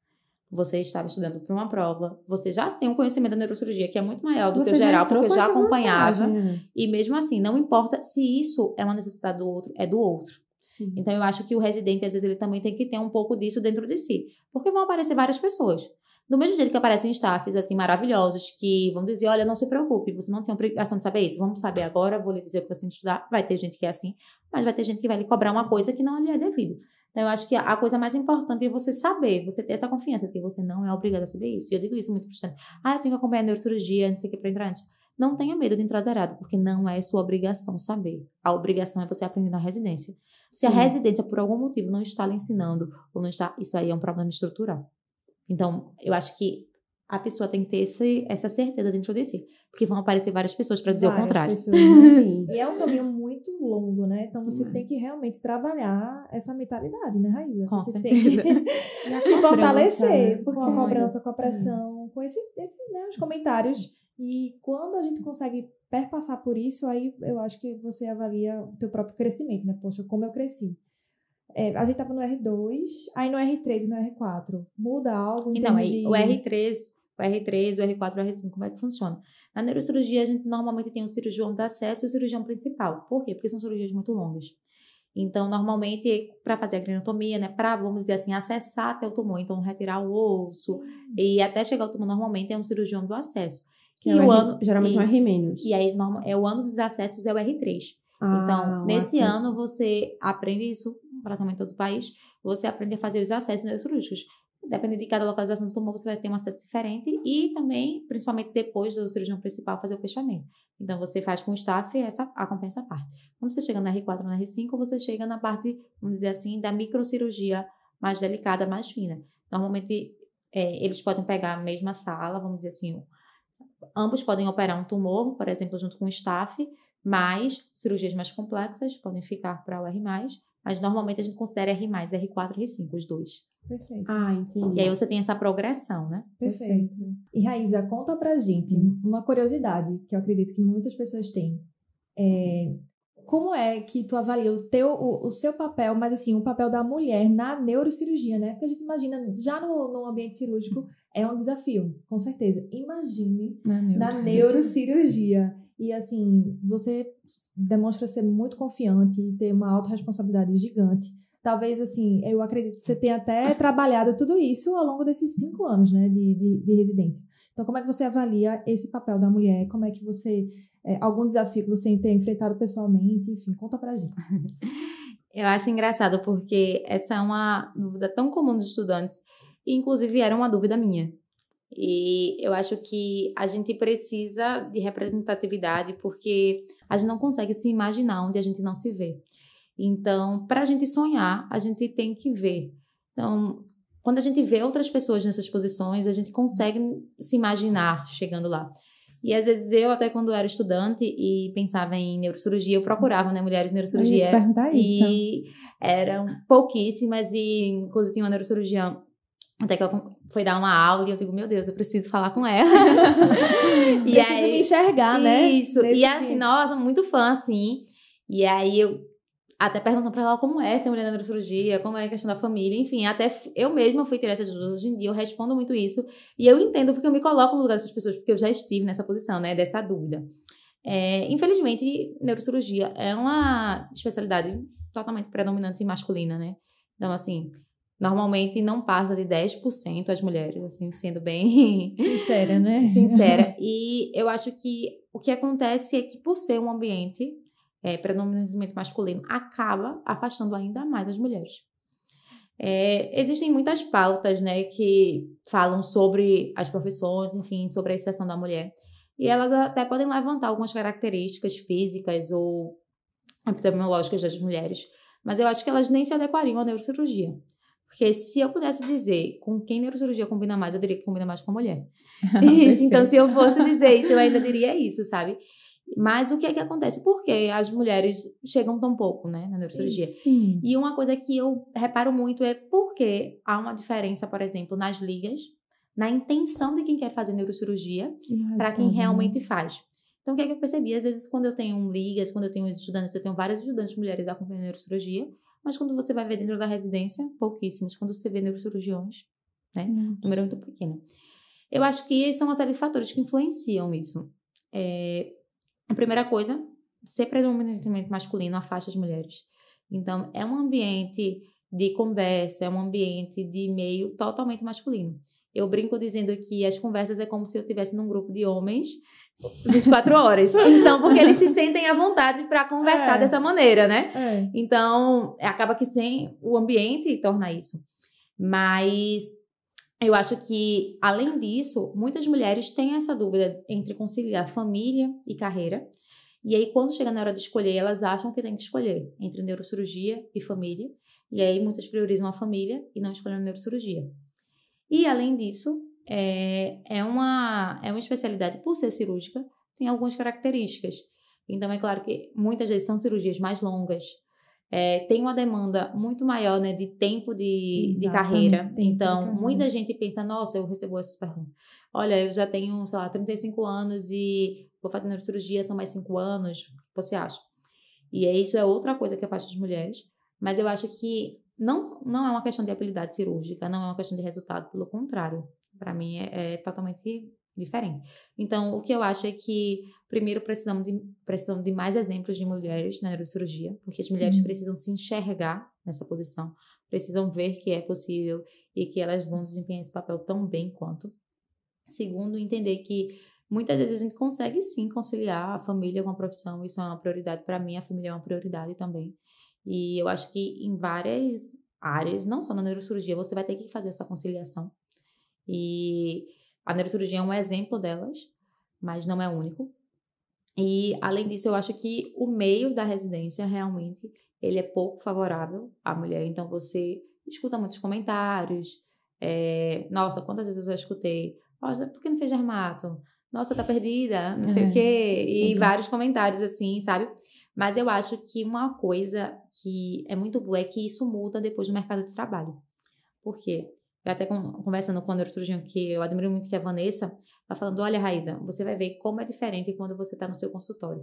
Você estava estudando para uma prova, você já tem um conhecimento da neurocirurgia que é muito maior do que o geral, porque eu já acompanhava. E mesmo assim, não importa se isso é uma necessidade do outro, é do outro. Sim. Então, eu acho que o residente, às vezes, ele também tem que ter um pouco disso dentro de si. Porque vão aparecer várias pessoas. Do mesmo jeito que aparecem staffs, assim, maravilhosos, que vão dizer, olha, não se preocupe, você não tem obrigação de saber isso, vamos saber agora, vou lhe dizer o que você tem que estudar. Vai ter gente que é assim, mas vai ter gente que vai lhe cobrar uma coisa que não lhe é devido. Então, eu acho que a coisa mais importante é você saber, você ter essa confiança, porque você não é obrigado a saber isso. E eu digo isso muito frustrante. Eu tenho que acompanhar a neurocirurgia, não sei o que, pra entrar antes. Não tenha medo de entrar zerado, porque não é sua obrigação saber. A obrigação é você aprender na residência. Se a residência, por algum motivo, não está lhe ensinando, ou não está, isso aí é um problema estrutural. Então, eu acho que a pessoa tem que ter essa certeza dentro de si. Porque vão aparecer várias pessoas para dizer o contrário. Sim. E é um caminho muito longo, né? Então, você tem que realmente trabalhar essa mentalidade, né, Raíssa? Com você certeza. tem que se fortalecer com a Porque cobrança, com a pressão, com os comentários. E quando a gente consegue perpassar por isso, aí eu acho que você avalia o teu próprio crescimento, né? Poxa, como eu cresci. A gente tava no R2, aí no R3 e no R4. Muda algo em Então, termos aí, de... o R3, o R4 e o R5, como é que funciona? Na neurocirurgia, a gente normalmente tem o cirurgião de acesso e o cirurgião principal. Por quê? Porque são cirurgias muito longas. Então, normalmente, para fazer a crinotomia, né, para, vamos dizer assim, acessar até o tumor, então retirar o osso e até chegar ao tumor, normalmente é um cirurgião do acesso. Que é geralmente um R-. E aí, o ano dos acessos é o R3. Então, nesse ano, você aprende isso, praticamente todo o país, você aprende a fazer os acessos neurocirúrgicos. Dependendo de cada localização do tumor, você vai ter um acesso diferente e também, principalmente depois do cirurgião principal, fazer o fechamento. Então, você faz com o staff acompanha essa parte. Quando você chega na R4 ou na R5, você chega na parte, vamos dizer assim, da microcirurgia mais delicada, mais fina. Normalmente, eles podem pegar a mesma sala, vamos dizer assim, ambos podem operar um tumor, por exemplo, junto com o staff, mas cirurgias mais complexas podem ficar para o R+, mas normalmente a gente considera R+, R4 e R5, os dois. Perfeito. Entendi. E aí você tem essa progressão, né? Perfeito. E Raíza, conta pra gente uma curiosidade que eu acredito que muitas pessoas têm. Como é que tu avalia o seu papel, mas assim, o papel da mulher na neurocirurgia, né? Porque a gente imagina, já no ambiente cirúrgico, é um desafio, com certeza. Imagine na neurocirurgia. E assim, você demonstra ser muito confiante e ter uma autorresponsabilidade gigante. Talvez, assim, eu acredito que você tenha até trabalhado tudo isso ao longo desses 5 anos, né, de residência. Então, como é que você avalia esse papel da mulher? Como é que você... algum desafio que você tenha enfrentado pessoalmente? Enfim, conta pra gente. Eu acho engraçado porque essa é uma dúvida tão comum dos estudantes, e inclusive era uma dúvida minha. E eu acho que a gente precisa de representatividade porque a gente não consegue se imaginar onde a gente não se vê. Então, para a gente sonhar, a gente tem que ver. Então, quando a gente vê outras pessoas nessas posições, a gente consegue se imaginar chegando lá. E às vezes eu, até quando era estudante e pensava em neurocirurgia, eu procurava, né, mulheres em neurocirurgia. Eu ia te perguntar isso. E eram pouquíssimas, e inclusive tinha uma neurocirurgiã até que foi dar uma aula e eu digo, meu Deus, eu preciso falar com ela. E preciso me enxergar, né? Isso. E assim, nossa, muito fã, assim. E aí eu até perguntando pra ela como é ser mulher na neurocirurgia, como é a questão da família, enfim, até eu mesma fui ter essas dúvidas. Hoje em dia eu respondo muito isso e eu entendo porque eu me coloco no lugar dessas pessoas, porque eu já estive nessa posição, né, dessa dúvida. Infelizmente, neurocirurgia é uma especialidade totalmente predominante e masculina, né? Então, assim, normalmente não passa de 10% as mulheres, assim, sendo bem... sincera, né? Sincera. E eu acho que o que acontece é que por ser um ambiente predominantemente masculino, acaba afastando ainda mais as mulheres. Existem muitas pautas, né, que falam sobre as profissões, enfim, sobre a inserção da mulher. E elas até podem levantar algumas características físicas ou epidemiológicas das mulheres, mas eu acho que elas nem se adequariam à neurocirurgia. Porque se eu pudesse dizer com quem neurocirurgia combina mais, eu diria que combina mais com a mulher. Isso, então, se eu fosse dizer isso, eu ainda diria isso, sabe? Mas o que é que acontece? Por que as mulheres chegam tão pouco, né, na neurocirurgia? Sim. E uma coisa que eu reparo muito é porque há uma diferença, por exemplo, nas ligas, na intenção de quem quer fazer neurocirurgia para quem realmente faz. Então, o que é que eu percebi? Às vezes, quando eu tenho ligas, quando eu tenho estudantes, eu tenho várias estudantes mulheres acompanhando neurocirurgia, mas quando você vai ver dentro da residência, pouquíssimas. Quando você vê neurocirurgiões, né, número muito pequeno. Eu acho que são uma série de fatores que influenciam isso. A primeira coisa, ser predominantemente masculino afasta as mulheres. Então, é um ambiente de conversa, é um ambiente de meio totalmente masculino. Eu brinco dizendo que as conversas é como se eu estivesse num grupo de homens 24 horas. Então, porque eles se sentem à vontade para conversar dessa maneira, né? Então, acaba que sem o ambiente torna isso. Mas eu acho que, além disso, muitas mulheres têm essa dúvida entre conciliar família e carreira. E aí, quando chega na hora de escolher, elas acham que tem que escolher entre neurocirurgia e família. E aí, muitas priorizam a família e não escolhem a neurocirurgia. E, além disso, é uma especialidade, por ser cirúrgica, tem algumas características. Então, é claro que muitas vezes são cirurgias mais longas, tem uma demanda muito maior, né, de tempo de carreira. Então, muita gente pensa, nossa, eu recebo essas perguntas. Olha, eu já tenho, sei lá, 35 anos e vou fazer neurocirurgia, são mais 5 anos. O que você acha? E isso é outra coisa que afasta as mulheres. Mas eu acho que não é uma questão de habilidade cirúrgica, não é uma questão de resultado, pelo contrário. Para mim, é totalmente diferente. Então, o que eu acho é que, primeiro, precisamos de mais exemplos de mulheres na neurocirurgia, porque as mulheres precisam se enxergar nessa posição, precisam ver que é possível e que elas vão desempenhar esse papel tão bem quanto. Segundo, entender que muitas vezes a gente consegue, sim, conciliar a família com a profissão. Isso é uma prioridade para mim, a família é uma prioridade também. E eu acho que em várias áreas, não só na neurocirurgia, você vai ter que fazer essa conciliação. E a neurocirurgia é um exemplo delas, mas não é o único. E, além disso, eu acho que o meio da residência, realmente, ele é pouco favorável à mulher. Então, você escuta muitos comentários. Nossa, quantas vezes eu já escutei? Nossa, por que não fez dermato? nossa, tá perdida, não sei o quê. E vários comentários assim, sabe? Mas eu acho que uma coisa que é muito boa é que isso muda depois do mercado de trabalho. Por quê? Eu até conversando com a neurocirurgiã, que eu admiro muito, que é a Vanessa, ela falando, olha, Raíza, você vai ver como é diferente quando você está no seu consultório.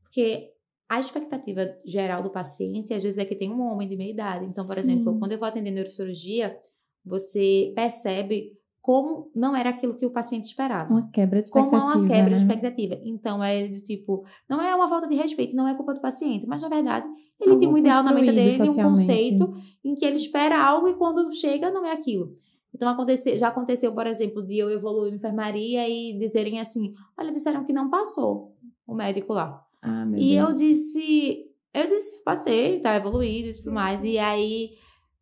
Porque a expectativa geral do paciente, às vezes, é que tem um homem de meia idade. Então, por exemplo, quando eu vou atender neurocirurgia, você percebe como não era aquilo que o paciente esperava. Uma quebra de expectativa. Como uma quebra de expectativa. Então, é do tipo, não é uma falta de respeito, não é culpa do paciente, mas, na verdade, ele tem um ideal na mente dele, um conceito em que ele espera algo e quando chega, não é aquilo. Então, já aconteceu, por exemplo, de eu evoluir em enfermaria e dizerem assim, olha, disseram que não passou o médico lá. Ah, meu e Deus. eu disse, passei, tá evoluído e tudo mais. E aí,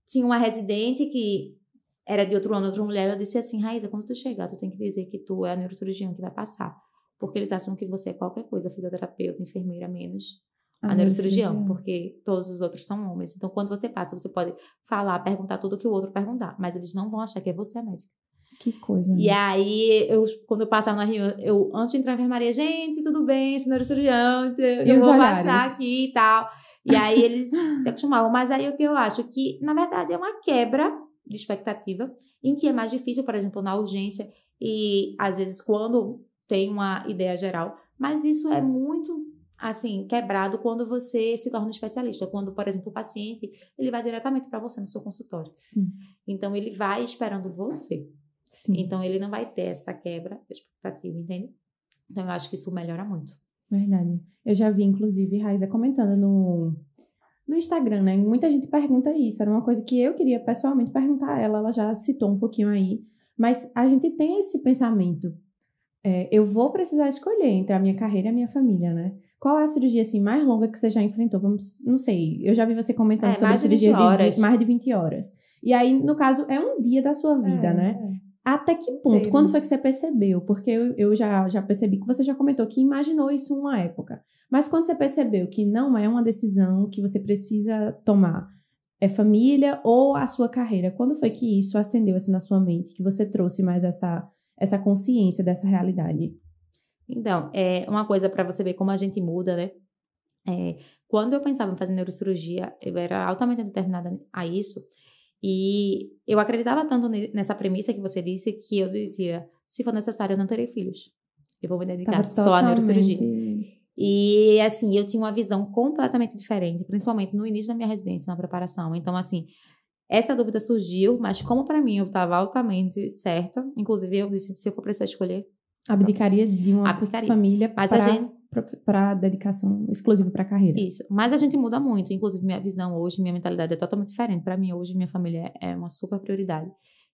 tinha uma residente que era de outro ano, outra mulher, ela disse assim, Raíza, quando tu chegar, tu tem que dizer que tu é a neurocirurgiã que vai passar. Porque eles acham que você é qualquer coisa, fisioterapeuta, enfermeira, menos a neurocirurgião, porque todos os outros são homens. Então, quando você passa, você pode falar, perguntar tudo que o outro perguntar, mas eles não vão achar que é você a médica. Que coisa, né? E aí, quando eu passava na reunião, antes de entrar na enfermaria, gente, tudo bem, sou neurocirurgião, eu vou passar aqui e tal. E aí, eles se acostumavam. Mas aí, o que eu acho que, na verdade, é uma quebra de expectativa, em que é mais difícil, por exemplo, na urgência, e às vezes quando tem uma ideia geral, mas isso é muito, assim, quebrado quando você se torna especialista, quando, por exemplo, o paciente, ele vai diretamente para você no seu consultório. Sim. Então, ele vai esperando você. Sim. Então, ele não vai ter essa quebra de expectativa, entende? Então, eu acho que isso melhora muito. Verdade. Eu já vi, inclusive, Raíza comentando no Instagram, né? Muita gente pergunta isso. Era uma coisa que eu queria pessoalmente perguntar a ela. Ela já citou um pouquinho aí. Mas a gente tem esse pensamento. Eu vou precisar escolher entre a minha carreira e a minha família, né? Qual é a cirurgia, assim, mais longa que você já enfrentou? Não sei. Eu já vi você comentando sobre a cirurgia de mais de 20 horas. E aí, no caso, é um dia da sua vida, né? Até que ponto? Quando foi que você percebeu? Porque eu já percebi que você já comentou que imaginou isso uma época. Mas quando você percebeu que não é uma decisão que você precisa tomar, é família ou a sua carreira, quando foi que isso acendeu assim na sua mente? Que você trouxe mais essa consciência dessa realidade? Então, uma coisa para você ver como a gente muda, né? Quando eu pensava em fazer neurocirurgia, eu era altamente determinada a isso. E eu acreditava tanto nessa premissa que você disse, que eu dizia, se for necessário, eu não terei filhos. Eu vou me dedicar só à neurocirurgia. E, assim, eu tinha uma visão completamente diferente, principalmente no início da minha residência, na preparação. Então, assim, essa dúvida surgiu, mas como para mim eu estava altamente certa, inclusive eu disse, se eu for precisar escolher, abdicaria de uma família para dedicação exclusiva para a carreira. Isso. Mas a gente muda muito. Inclusive, minha visão hoje, minha mentalidade é totalmente diferente. Para mim, hoje, minha família é uma super prioridade.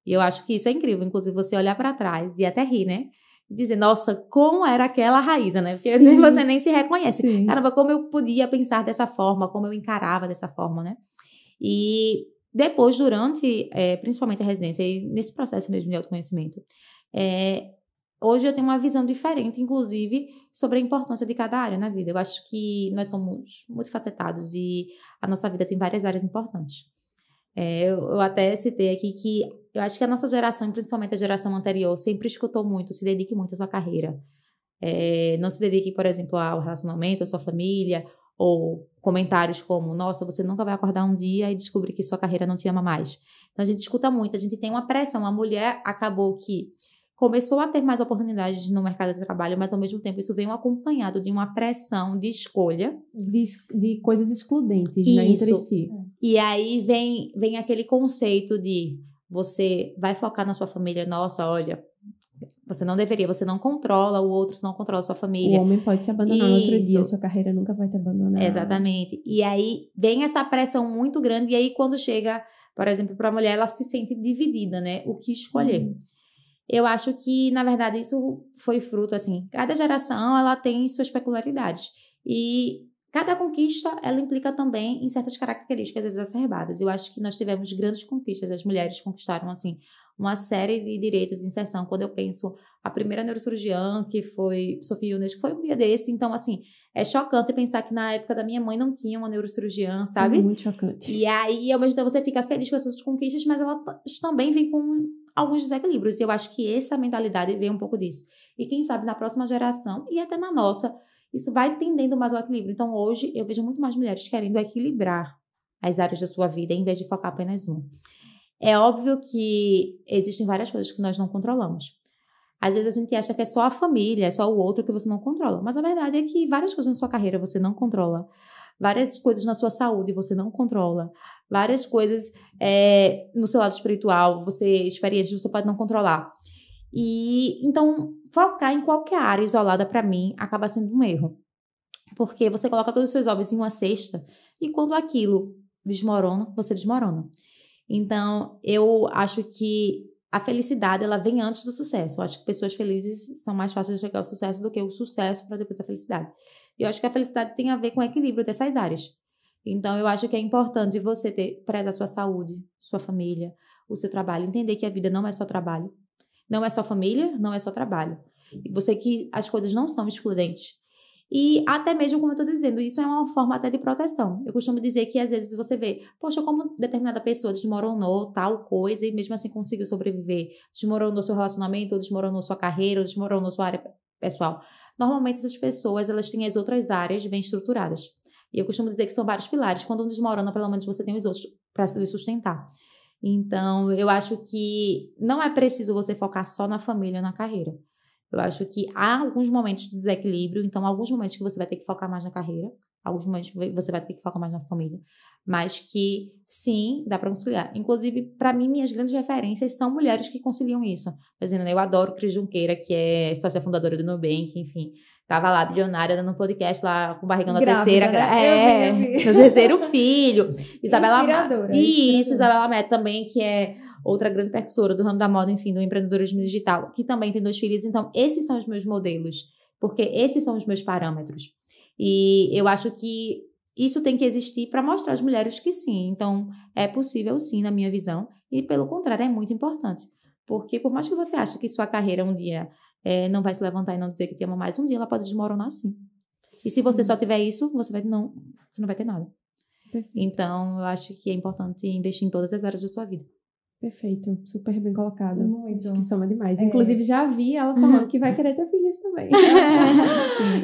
E eu acho que isso é incrível. Inclusive, você olhar para trás e até rir, né? E dizer, nossa, como era aquela Raíza, né? Porque você nem se reconhece. Sim. Caramba, como eu podia pensar dessa forma, como eu encarava dessa forma, né? E depois, durante, principalmente a residência, e nesse processo mesmo de autoconhecimento, hoje eu tenho uma visão diferente, inclusive, sobre a importância de cada área na vida. Eu acho que nós somos multifacetados e a nossa vida tem várias áreas importantes. Eu até citei aqui que eu acho que a nossa geração, principalmente a geração anterior, sempre escutou muito, se dedique muito à sua carreira. Não se dedique, por exemplo, ao relacionamento, à sua família, ou comentários como, nossa, você nunca vai acordar um dia e descobrir que sua carreira não te ama mais. Então, a gente escuta muito, a gente tem uma pressão. A mulher acabou que começou a ter mais oportunidades no mercado de trabalho, mas ao mesmo tempo isso veio acompanhado de uma pressão de escolha. De coisas excludentes, né, entre si. E aí vem aquele conceito de você vai focar na sua família, nossa, olha, você não deveria, você não controla o outro, você não controla a sua família. O homem pode te abandonar no outro dia, sua carreira nunca vai te abandonar. Exatamente. E aí vem essa pressão muito grande, e aí quando chega, por exemplo, para a mulher, ela se sente dividida, né? O que escolher. Eu acho que, na verdade, isso foi fruto, assim, cada geração, ela tem suas peculiaridades. E cada conquista, ela implica também em certas características exacerbadas. Eu acho que nós tivemos grandes conquistas. As mulheres conquistaram, assim, uma série de direitos de inserção. Quando eu penso, a primeira neurocirurgiã, que foi Sofia Yunes, que foi um dia desse. Então, assim, é chocante pensar que na época da minha mãe não tinha uma neurocirurgiã, sabe? Muito chocante. E aí, ao mesmo tempo, você fica feliz com essas conquistas, mas elas também vêm com alguns desequilíbrios. E eu acho que essa mentalidade vem um pouco disso. E quem sabe na próxima geração, e até na nossa, isso vai tendendo mais ao equilíbrio. Então, hoje, eu vejo muito mais mulheres querendo equilibrar as áreas da sua vida, em vez de focar apenas uma. É óbvio que existem várias coisas que nós não controlamos. Às vezes a gente acha que é só a família, é só o outro que você não controla. Mas a verdade é que várias coisas na sua carreira você não controla. Várias coisas na sua saúde você não controla. Várias coisas no seu lado espiritual, experiências você pode não controlar. E então, focar em qualquer área isolada, para mim, acaba sendo um erro. Porque você coloca todos os seus ovos em uma cesta e quando aquilo desmorona, você desmorona. Então, eu acho que a felicidade, ela vem antes do sucesso. Eu acho que pessoas felizes são mais fáceis de chegar ao sucesso do que o sucesso para depois da felicidade. E eu acho que a felicidade tem a ver com o equilíbrio dessas áreas. Então, eu acho que é importante você prezar a sua saúde, sua família, o seu trabalho. Entender que a vida não é só trabalho. Não é só família, não é só trabalho. E você que as coisas não são excludentes. E até mesmo, como eu estou dizendo, isso é uma forma até de proteção. Eu costumo dizer que às vezes você vê, poxa, como determinada pessoa desmoronou tal coisa e mesmo assim conseguiu sobreviver. Desmoronou seu relacionamento, ou desmoronou sua carreira, ou desmoronou sua área pessoal. Normalmente essas pessoas, elas têm as outras áreas bem estruturadas. E eu costumo dizer que são vários pilares. Quando um desmorona, pelo menos você tem os outros para se sustentar. Então, eu acho que não é preciso você focar só na família ou na carreira. Eu acho que há alguns momentos de desequilíbrio, então alguns momentos que você vai ter que focar mais na carreira, alguns momentos que você vai ter que focar mais na família, mas que sim, dá para conciliar. Inclusive, para mim, minhas grandes referências são mulheres que conciliam isso. Por exemplo, eu adoro Cris Junqueira, que é sócia fundadora do Nubank, enfim, tava lá, bilionária, dando um podcast lá com barrigão na terceira, né? Eu vi. no terceiro filho. Inspiradora. Isso, Isabela Meta também, que é outra grande percussora do ramo da moda, enfim, do empreendedorismo digital, que também tem 2 filhos. Então, esses são os meus modelos, porque esses são os meus parâmetros. E eu acho que isso tem que existir para mostrar às mulheres que sim. Então, é possível sim, na minha visão. E, pelo contrário, é muito importante. Porque, por mais que você ache que sua carreira um dia não vai se levantar e não dizer que te ama mais, um dia ela pode desmoronar sim. E se você só tiver isso, você não vai ter nada. Perfeito. Então, eu acho que é importante investir em todas as áreas da sua vida. Perfeito, super bem colocado. Muito. Acho que soma demais. Inclusive, já vi ela falando que vai querer ter filhos também.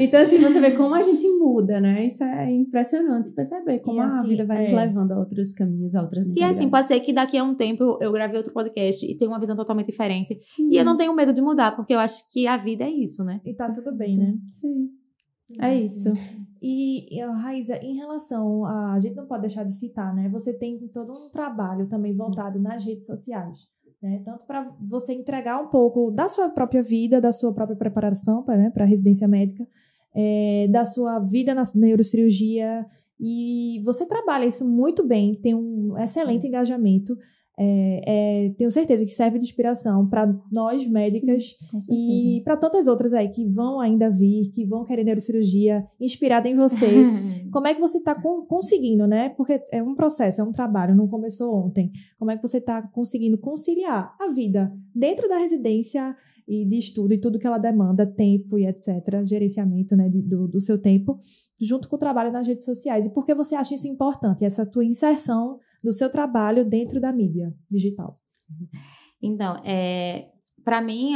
Então, assim, você vê como a gente muda, né? Isso é impressionante perceber como a vida vai nos levando a outros caminhos, a outras mentalidades. E assim, pode ser que daqui a um tempo eu gravei outro podcast e tenha uma visão totalmente diferente. Sim. E eu não tenho medo de mudar, porque eu acho que a vida é isso, né? E tá tudo bem, né? Sim. É isso. E, Raíza, em relação a gente não pode deixar de citar, né? Você tem todo um trabalho também voltado nas redes sociais, né? Tanto para você entregar um pouco da sua própria vida, da sua própria preparação para a residência médica, da sua vida na neurocirurgia, e você trabalha isso muito bem, tem um excelente engajamento. Tenho certeza que serve de inspiração para nós médicas. Sim, e para tantas outras aí que vão ainda vir, que vão querer neurocirurgia, inspirada em você. Como é que você está conseguindo, né? Porque é um processo, é um trabalho, não começou ontem. Como é que você está conseguindo conciliar a vida dentro da residência e de estudo e tudo que ela demanda, tempo e etc., gerenciamento, né, do seu tempo, junto com o trabalho nas redes sociais? E por que você acha isso importante, essa tua inserção do seu trabalho dentro da mídia digital? Então, para mim,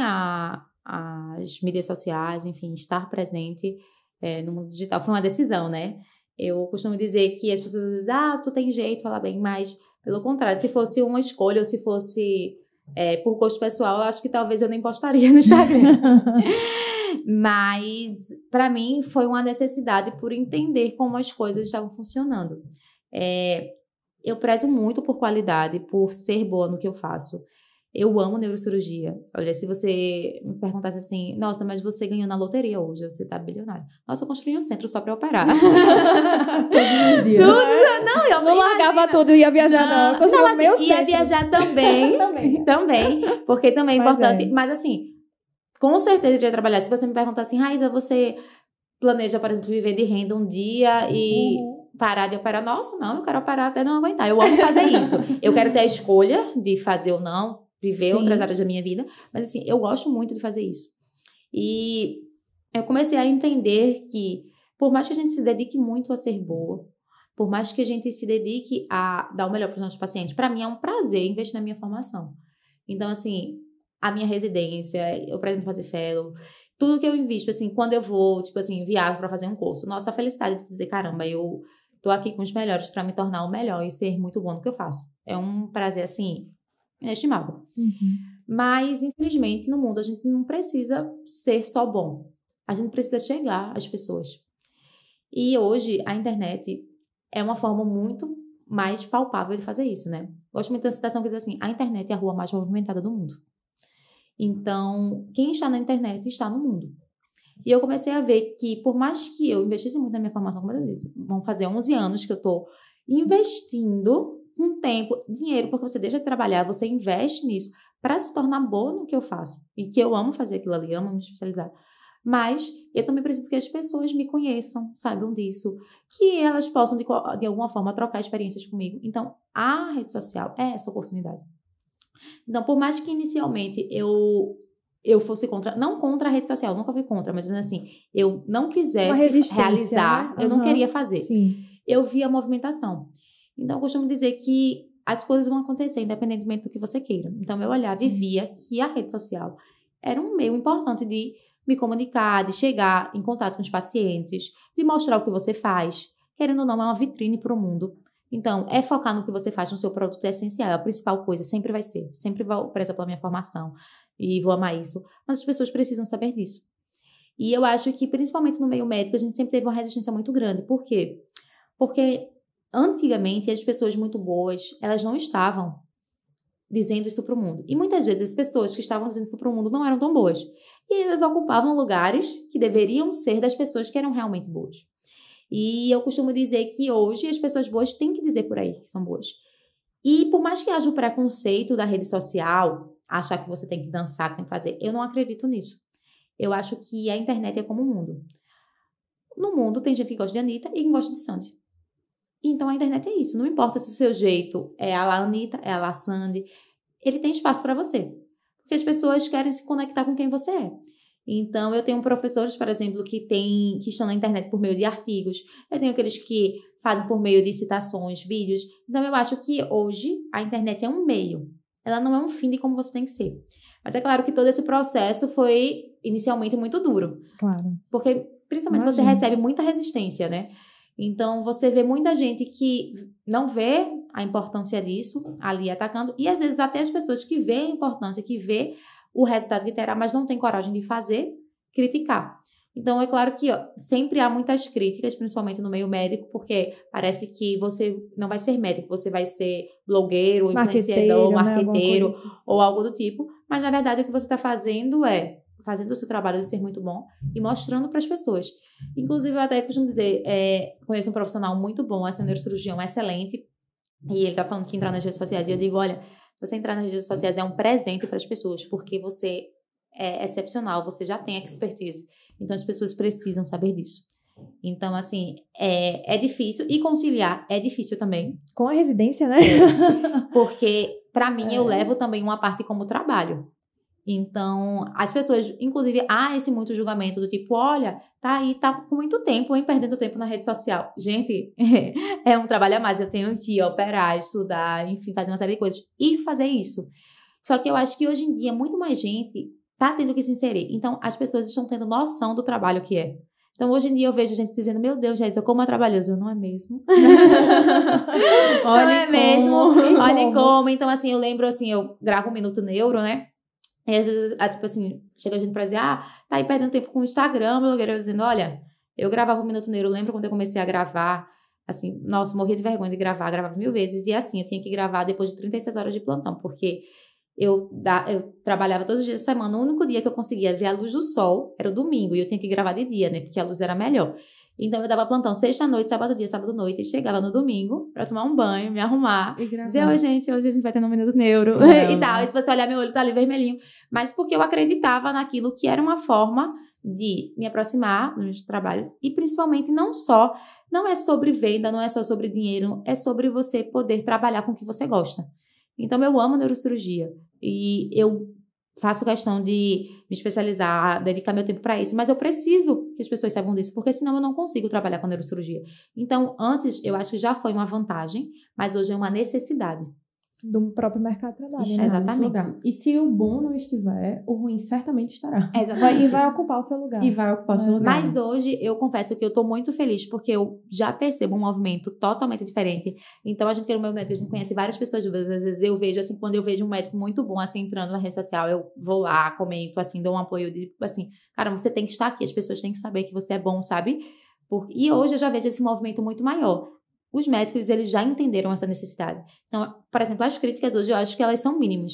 as mídias sociais, enfim, estar presente no mundo digital foi uma decisão, né? Eu costumo dizer que as pessoas dizem, tu tem jeito, fala bem, mas pelo contrário, se fosse uma escolha ou se fosse por gosto pessoal, eu acho que talvez eu nem postaria no Instagram. Mas, para mim, foi uma necessidade por entender como as coisas estavam funcionando. Eu prezo muito por qualidade, por ser boa no que eu faço. Eu amo neurocirurgia. Olha, se você me perguntasse assim, nossa, mas você ganhou na loteria hoje, você tá bilionário. Nossa, eu construí um centro só pra operar. Todos os dias. Eu não largava tudo e ia viajar, não. Assim, ia viajar também, porque também é importante. Mas assim, com certeza eu iria trabalhar. Se você me perguntar assim, Raíza, você planeja, por exemplo, viver de renda um dia e parar de operar? Nossa, não, eu quero operar até não aguentar. Eu amo fazer isso. Eu quero ter a escolha de fazer ou não, viver outras áreas da minha vida. Mas assim, eu gosto muito de fazer isso. E eu comecei a entender que, por mais que a gente se dedique muito a ser boa, por mais que a gente se dedique a dar o melhor para os nossos pacientes, para mim é um prazer investir na minha formação. Então, assim, a minha residência, eu pretendo fazer fellow, tudo que eu invisto, assim, quando eu vou, tipo assim, viajo para fazer um curso, nossa, a felicidade de dizer, caramba, eu tô aqui com os melhores para me tornar o melhor e ser muito bom no que eu faço. É um prazer, assim, inestimável. Mas, infelizmente, no mundo a gente não precisa ser só bom. A gente precisa chegar às pessoas. E hoje, a internet é uma forma muito mais palpável de fazer isso, né? Gosto muito da citação que diz assim, a internet é a rua mais movimentada do mundo. Então, quem está na internet está no mundo. E eu comecei a ver que, por mais que eu investisse muito na minha formação, como eu disse, vão fazer 11 anos que eu estou investindo um tempo, dinheiro, porque você deixa de trabalhar, você investe nisso para se tornar boa no que eu faço. E que eu amo fazer aquilo ali, amo me especializar. Mas eu também preciso que as pessoas me conheçam, saibam disso, que elas possam, de alguma forma, trocar experiências comigo. Então, a rede social é essa oportunidade. Então, por mais que inicialmente eu fosse contra, não contra a rede social, nunca fui contra, mas assim, eu não quisesse realizar, né? Eu não queria fazer. Sim. Eu via a movimentação. Então, eu costumo dizer que as coisas vão acontecer independentemente do que você queira. Então, eu olhava e via que a rede social era um meio importante de me comunicar, de chegar em contato com os pacientes, de mostrar o que você faz. Querendo ou não, é uma vitrine para o mundo. Então, focar no que você faz no seu produto é essencial. A principal coisa sempre vai ser. Sempre vou prezar pela minha formação e vou amar isso. Mas as pessoas precisam saber disso. E eu acho que, principalmente no meio médico, a gente sempre teve uma resistência muito grande. Por quê? Porque, antigamente, as pessoas muito boas, elas não estavam dizendo isso para o mundo. E muitas vezes as pessoas que estavam dizendo isso para o mundo não eram tão boas. E elas ocupavam lugares que deveriam ser das pessoas que eram realmente boas. E eu costumo dizer que hoje as pessoas boas têm que dizer por aí que são boas. E por mais que haja o preconceito da rede social, achar que você tem que dançar, que tem que fazer, eu não acredito nisso. Eu acho que a internet é como o mundo. No mundo tem gente que gosta de Anitta e quem gosta de Sandy. Então a internet é isso. Não importa se o seu jeito é a la Anitta, é a la Sandy, ele tem espaço para você. Porque as pessoas querem se conectar com quem você é. Então, eu tenho professores, por exemplo, que estão na internet por meio de artigos. Eu tenho aqueles que fazem por meio de citações, vídeos. Então, eu acho que hoje a internet é um meio. Ela não é um fim de como você tem que ser. Mas é claro que todo esse processo foi inicialmente muito duro. Claro. Porque, principalmente, você recebe muita resistência, né? Então, você vê muita gente que não vê a importância disso ali atacando. E, às vezes, até as pessoas que veem a importância, que vê o resultado que terá, mas não tem coragem de fazer, criticar. Então, é claro que sempre há muitas críticas, principalmente no meio médico, porque parece que você não vai ser médico, você vai ser blogueiro, influenciador, marqueteiro, né? Ou algo do tipo. Mas, na verdade, o que você está fazendo é fazendo o seu trabalho de ser muito bom e mostrando para as pessoas. Inclusive, eu até costumo dizer, conheço um profissional muito bom, um neurocirurgião excelente, e ele está falando que entrar nas redes sociais, e eu digo, olha, você entrar nas redes sociais é um presente para as pessoas, porque você é excepcional, você já tem expertise. Então, as pessoas precisam saber disso. Então, assim, é difícil. E conciliar é difícil também. Com a residência, né? Porque, para mim, eu levo também uma parte como trabalho. Então, as pessoas, inclusive, há esse muito julgamento do tipo, olha, tá aí, tá com muito tempo, hein, perdendo tempo na rede social. Gente, é um trabalho a mais, eu tenho que operar, estudar, enfim, fazer uma série de coisas e fazer isso. Só que eu acho que hoje em dia, muito mais gente tá tendo que se inserir. Então, as pessoas estão tendo noção do trabalho que é. Então, hoje em dia, eu vejo gente dizendo, meu Deus, Jéssica, como é trabalhoso. Não é mesmo? Não é mesmo? Olha como. Então, assim, eu lembro, assim, eu gravo um Minuto Neuro, né? E às vezes, tipo assim, chega a gente pra dizer, tá aí perdendo tempo com o Instagram, blogueira, dizendo, olha, eu gravava um Minuto Neuro, eu lembro quando eu comecei a gravar, assim, nossa, morria de vergonha de gravar, gravava 1000 vezes, e assim, eu tinha que gravar depois de 36 horas de plantão, porque eu trabalhava todos os dias da semana, o único dia que eu conseguia ver a luz do sol era o domingo, e eu tinha que gravar de dia, né, porque a luz era melhor. Então, eu dava plantão sexta-noite, sábado-dia, sábado-noite, e chegava no domingo pra tomar um banho, me arrumar. E dizer, oi, gente, hoje a gente vai ter um Minuto Neuro. E tal. E se você olhar, meu olho tá ali vermelhinho. Mas porque eu acreditava naquilo que era uma forma de me aproximar dos meus trabalhos. E principalmente, não é sobre venda, não é só sobre dinheiro, é sobre você poder trabalhar com o que você gosta. Então, eu amo neurocirurgia. E eu faço questão de me especializar, dedicar meu tempo para isso, mas eu preciso que as pessoas saibam disso, porque senão eu não consigo trabalhar com neurocirurgia. Então, antes, eu acho que já foi uma vantagem, mas hoje é uma necessidade. do próprio mercado de trabalho. Está Né? nesse Exatamente. lugar. E se o bom não estiver, o ruim certamente estará. E vai ocupar o seu lugar. E vai ocupar o seu lugar. Mas hoje eu confesso que eu tô muito feliz porque eu já percebo um movimento totalmente diferente. Então a gente, pelo meu médico, a gente conhece várias pessoas, às vezes eu vejo assim, quando eu vejo um médico muito bom assim entrando na rede social, eu vou lá, comento assim, dou um apoio de assim, cara, você tem que estar aqui, as pessoas têm que saber que você é bom, sabe? E hoje eu já vejo esse movimento muito maior. Os médicos, eles já entenderam essa necessidade. Então, por exemplo, as críticas hoje eu acho que elas são mínimas.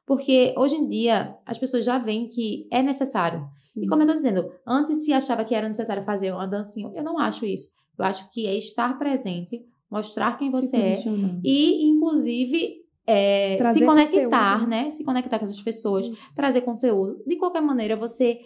Porque hoje em dia as pessoas já veem que é necessário. Sim. E como eu tô dizendo, antes se achava que era necessário fazer uma dancinha, eu não acho isso. Eu acho que é estar presente, mostrar quem você é e, inclusive, se conectar, conteúdo. né? Se conectar com essas pessoas, Isso. trazer conteúdo. De qualquer maneira, você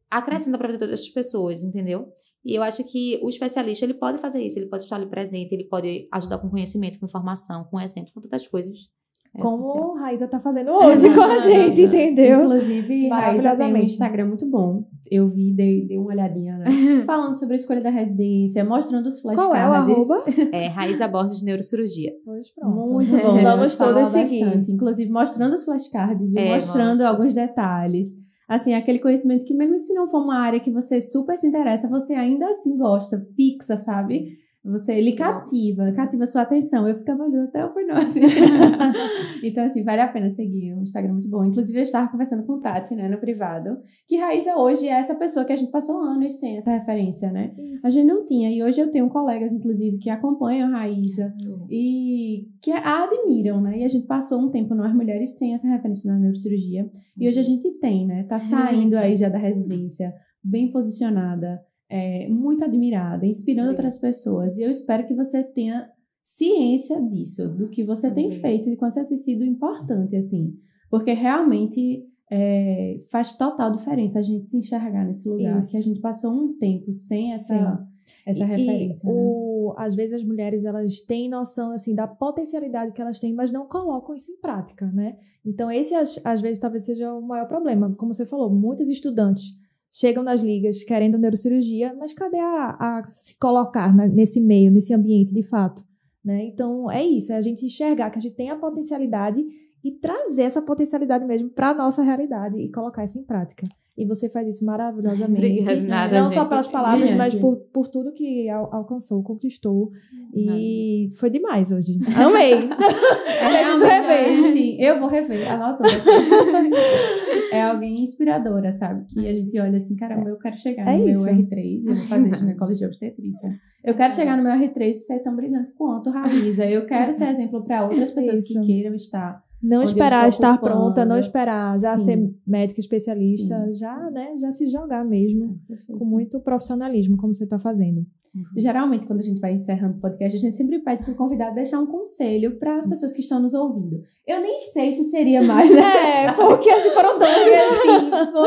acrescenta para a vida das pessoas, entendeu? E eu acho que o especialista, ele pode fazer isso, ele pode estar ali presente, ele pode ajudar com conhecimento, com informação, com exemplo, com tantas coisas. É Como essencial. a Raíza tá fazendo hoje com a gente, entendeu? Inclusive, Raíza tem um Maravilhosamente. Instagram muito bom. Eu vi, dei uma olhadinha, né? Falando sobre a escolha da residência, mostrando os flashcards. Qual é o arroba? Raíza Borges de Neurocirurgia. Pois pronto. Muito bom. Vamos Fala todos seguir. bastante. Inclusive, mostrando os flashcards, mostrando mostra. alguns detalhes. Assim, aquele conhecimento que mesmo se não for uma área que você super se interessa, você ainda assim gosta, fixa, sabe? Ele cativa sua atenção. Eu ficava olhando até o pornô, assim. Então, assim, vale a pena seguir. Um Instagram muito bom. Inclusive, eu estava conversando com o Tati, né, no privado, que Raíza hoje é essa pessoa que a gente passou anos sem essa referência, né? Isso. A gente não tinha. E hoje eu tenho colegas, inclusive, que acompanham a Raíza e que a admiram, né? E a gente passou um tempo, nós mulheres, sem essa referência na neurocirurgia. E hoje a gente tem, né? Tá saindo aí já da residência, bem posicionada, muito admirada, inspirando outras pessoas. E eu espero que você tenha ciência disso, do que você tem feito e de quanto você tem sido importante, assim. Porque realmente faz total diferença a gente se enxergar nesse lugar, Isso. que a gente passou um tempo sem essa referência. Né? Às vezes as mulheres, elas têm noção, assim, da potencialidade que elas têm, mas não colocam isso em prática, né? Então esse, às vezes, talvez seja o maior problema. Como você falou, muitos estudantes chegam nas ligas querendo neurocirurgia, mas cadê a se colocar nesse meio, nesse ambiente, de fato? Né? Então, é isso, é a gente enxergar que a gente tem a potencialidade e trazer essa potencialidade mesmo para a nossa realidade e colocar isso em prática. E você faz isso maravilhosamente. Obrigada, nada, não gente. só pelas palavras, mas Gente. por tudo que alcançou, conquistou. E foi demais hoje. Amei! Preciso rever. Assim, eu vou rever, anotando. É alguém inspiradora, sabe? Que a gente olha assim, caramba, eu quero chegar no meu isso. R3, eu vou fazer ginecologia obstetrícia. Eu quero chegar no meu R3 e ser tão brilhante quanto Raíza. Eu quero ser exemplo para outras pessoas que Isso. queiram estar. Não onde esperar eu estou estar pronta, não ocupando. esperar já Sim. ser médica especialista, Sim. já se jogar mesmo, com muito profissionalismo, como você está fazendo. Geralmente, quando a gente vai encerrando o podcast, a gente sempre pede para o convidado deixar um conselho para as pessoas que estão nos ouvindo. Eu nem sei se seria mais, né? Porque assim foram Porque, tantos. assim,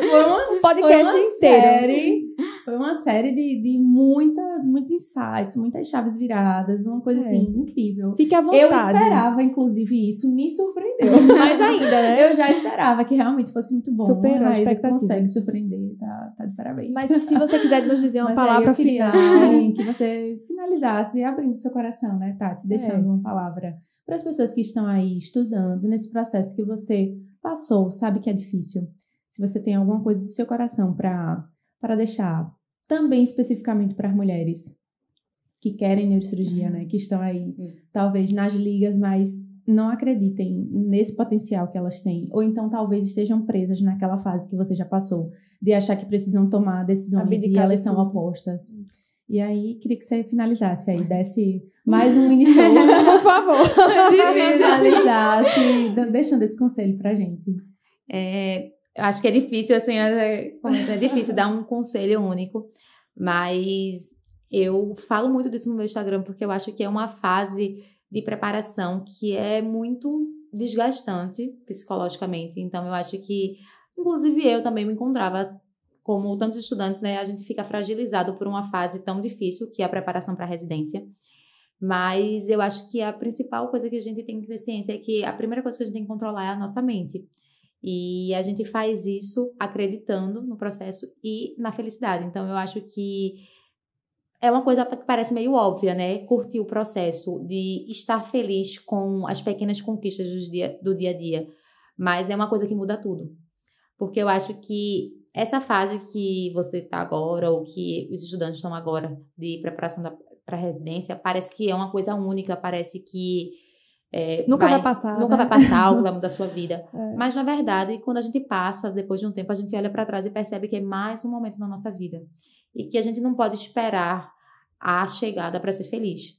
foi uma Podcast inteiro. Foi uma série de muitos insights, muitas chaves viradas, uma coisa assim incrível. Fique à Eu vontade. esperava, inclusive, isso me surpreendeu. Mais ainda, né? Eu já esperava que realmente fosse muito bom. Superou a as Raíza expectativas. consegue surpreender, tá de parabéns. Mas se você quiser nos dizer uma Mas palavra aí eu queria, final. assim, que você finalizasse abrindo seu coração, né, Tati? Deixando uma palavra para as pessoas que estão aí estudando nesse processo que você passou, sabe que é difícil. Se você tem alguma coisa do seu coração para deixar, também especificamente para as mulheres que querem neurocirurgia, né, que estão aí, talvez nas ligas, mas não acreditem nesse potencial que elas têm, ou então talvez estejam presas naquela fase que você já passou, de achar que precisam tomar decisões Abdicar e de elas são tudo. opostas. E aí, queria que você finalizasse aí, desse mais um mini show. Por favor. Finalizasse, deixando esse conselho pra gente. Eu acho que é difícil, assim, é difícil dar um conselho único, mas eu falo muito disso no meu Instagram, porque eu acho que é uma fase de preparação que é muito desgastante psicologicamente. Então, eu acho que, inclusive, eu também me encontrava, como tantos estudantes, né, a gente fica fragilizado por uma fase tão difícil, que é a preparação para a residência. Mas eu acho que a principal coisa que a gente tem que ter ciência é que a primeira coisa que a gente tem que controlar é a nossa mente. E a gente faz isso acreditando no processo e na felicidade. Então, eu acho que é uma coisa que parece meio óbvia, né? Curtir o processo de estar feliz com as pequenas conquistas do dia a dia. Mas é uma coisa que muda tudo. Porque eu acho que essa fase que você está agora, ou que os estudantes estão agora de preparação para a residência, parece que é uma coisa única, parece que nunca vai passar. Nunca vai passar, algo vai mudar a sua vida. É. Mas, na verdade, quando a gente passa, depois de um tempo, a gente olha para trás e percebe que é mais um momento na nossa vida. E que a gente não pode esperar a chegada para ser feliz.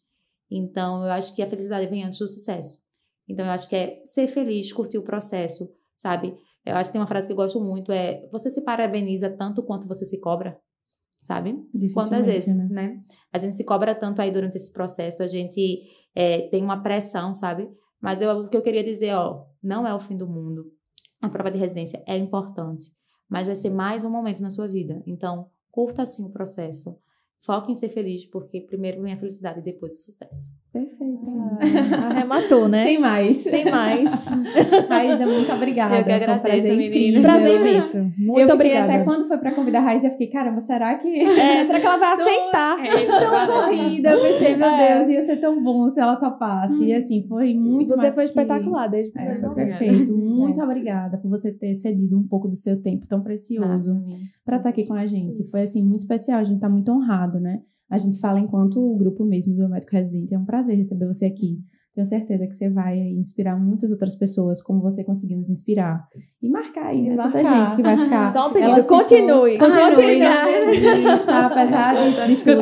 Então, eu acho que a felicidade vem antes do sucesso. Então, eu acho que é ser feliz, curtir o processo, sabe? Eu acho que tem uma frase que eu gosto muito, você se parabeniza tanto quanto você se cobra, sabe? Quantas vezes, né? A gente se cobra tanto aí durante esse processo, a gente tem uma pressão, sabe? Mas o que eu queria dizer, não é o fim do mundo. A prova de residência é importante, mas vai ser mais um momento na sua vida. Então, curta assim o processo. Foque em ser feliz, porque primeiro vem a felicidade e depois o sucesso. Perfeito. Arrematou, né? Sem mais. Sem mais. Raíza, muito obrigada. Eu que agradeço, menina. Prazer imenso. Muito obrigada. Até quando foi pra convidar a Raíza, eu fiquei, caramba, será que... será que ela vai aceitar? Tão corrida. Eu pensei, meu Deus, ia ser tão bom se ela topasse. E assim, foi muito Você foi espetacular desde o primeiro foi momento. perfeito. Muito obrigada por você ter cedido um pouco do seu tempo tão precioso pra estar aqui com a gente. Foi assim, muito especial. A gente tá muito honrado, né? A gente fala enquanto o grupo mesmo do Médico Residente. É um prazer receber você aqui. Tenho certeza que você vai inspirar muitas outras pessoas, como você conseguiu nos inspirar. E marcar aí, né? Tanta gente que vai ficar... Só um pedido, continue. Continue na entrevista, apesar de tudo.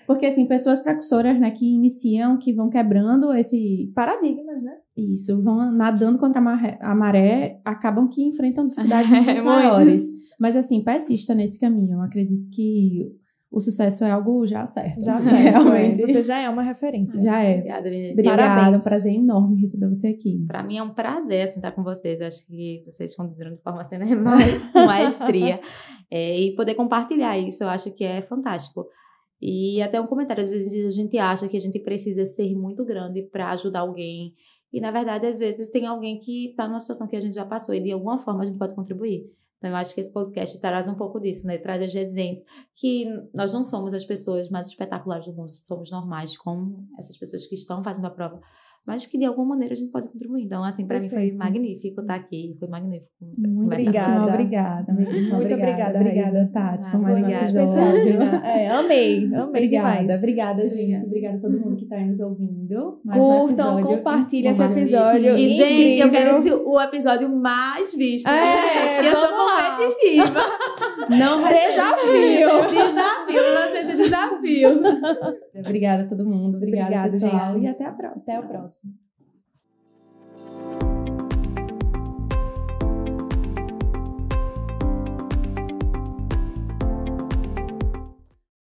Porque, assim, pessoas precursoras, né, que iniciam, que vão quebrando esse... paradigmas, né? Isso, vão nadando contra a maré, acabam que enfrentam dificuldades muito maiores. Mas, assim, persista nesse caminho. Eu acredito que o sucesso é algo já certo. Já certo, realmente. Você já é uma referência. Já é. Obrigada, Parabéns. É um prazer enorme receber você aqui. Para mim é um prazer assim, estar com vocês. Acho que vocês conduziram de forma assim, né? Maestria. E poder compartilhar isso, eu acho que é fantástico. E até um comentário, às vezes a gente acha que a gente precisa ser muito grande para ajudar alguém. E, na verdade, às vezes tem alguém que está numa situação que a gente já passou e, de alguma forma, a gente pode contribuir. Então, eu acho que esse podcast traz um pouco disso, né? Traz as residentes, que nós não somos as pessoas mais espetaculares do mundo, somos normais, como essas pessoas que estão fazendo a prova, mas que de alguma maneira a gente pode contribuir. Então, assim, para mim foi magnífico estar aqui, foi magnífico. Muito obrigada. Muito obrigada, Obrigada, Tati, por mais um episódio. Amei demais. Obrigada, gente. Obrigada a todo mundo que está nos ouvindo. Curtam, compartilhem esse episódio. E, gente, eu quero o episódio mais visto. Eu sou competitiva. Não Desafio, lança esse desafio. Obrigada a todo mundo. Obrigada, pessoal. gente. E até a próxima. Até a próxima.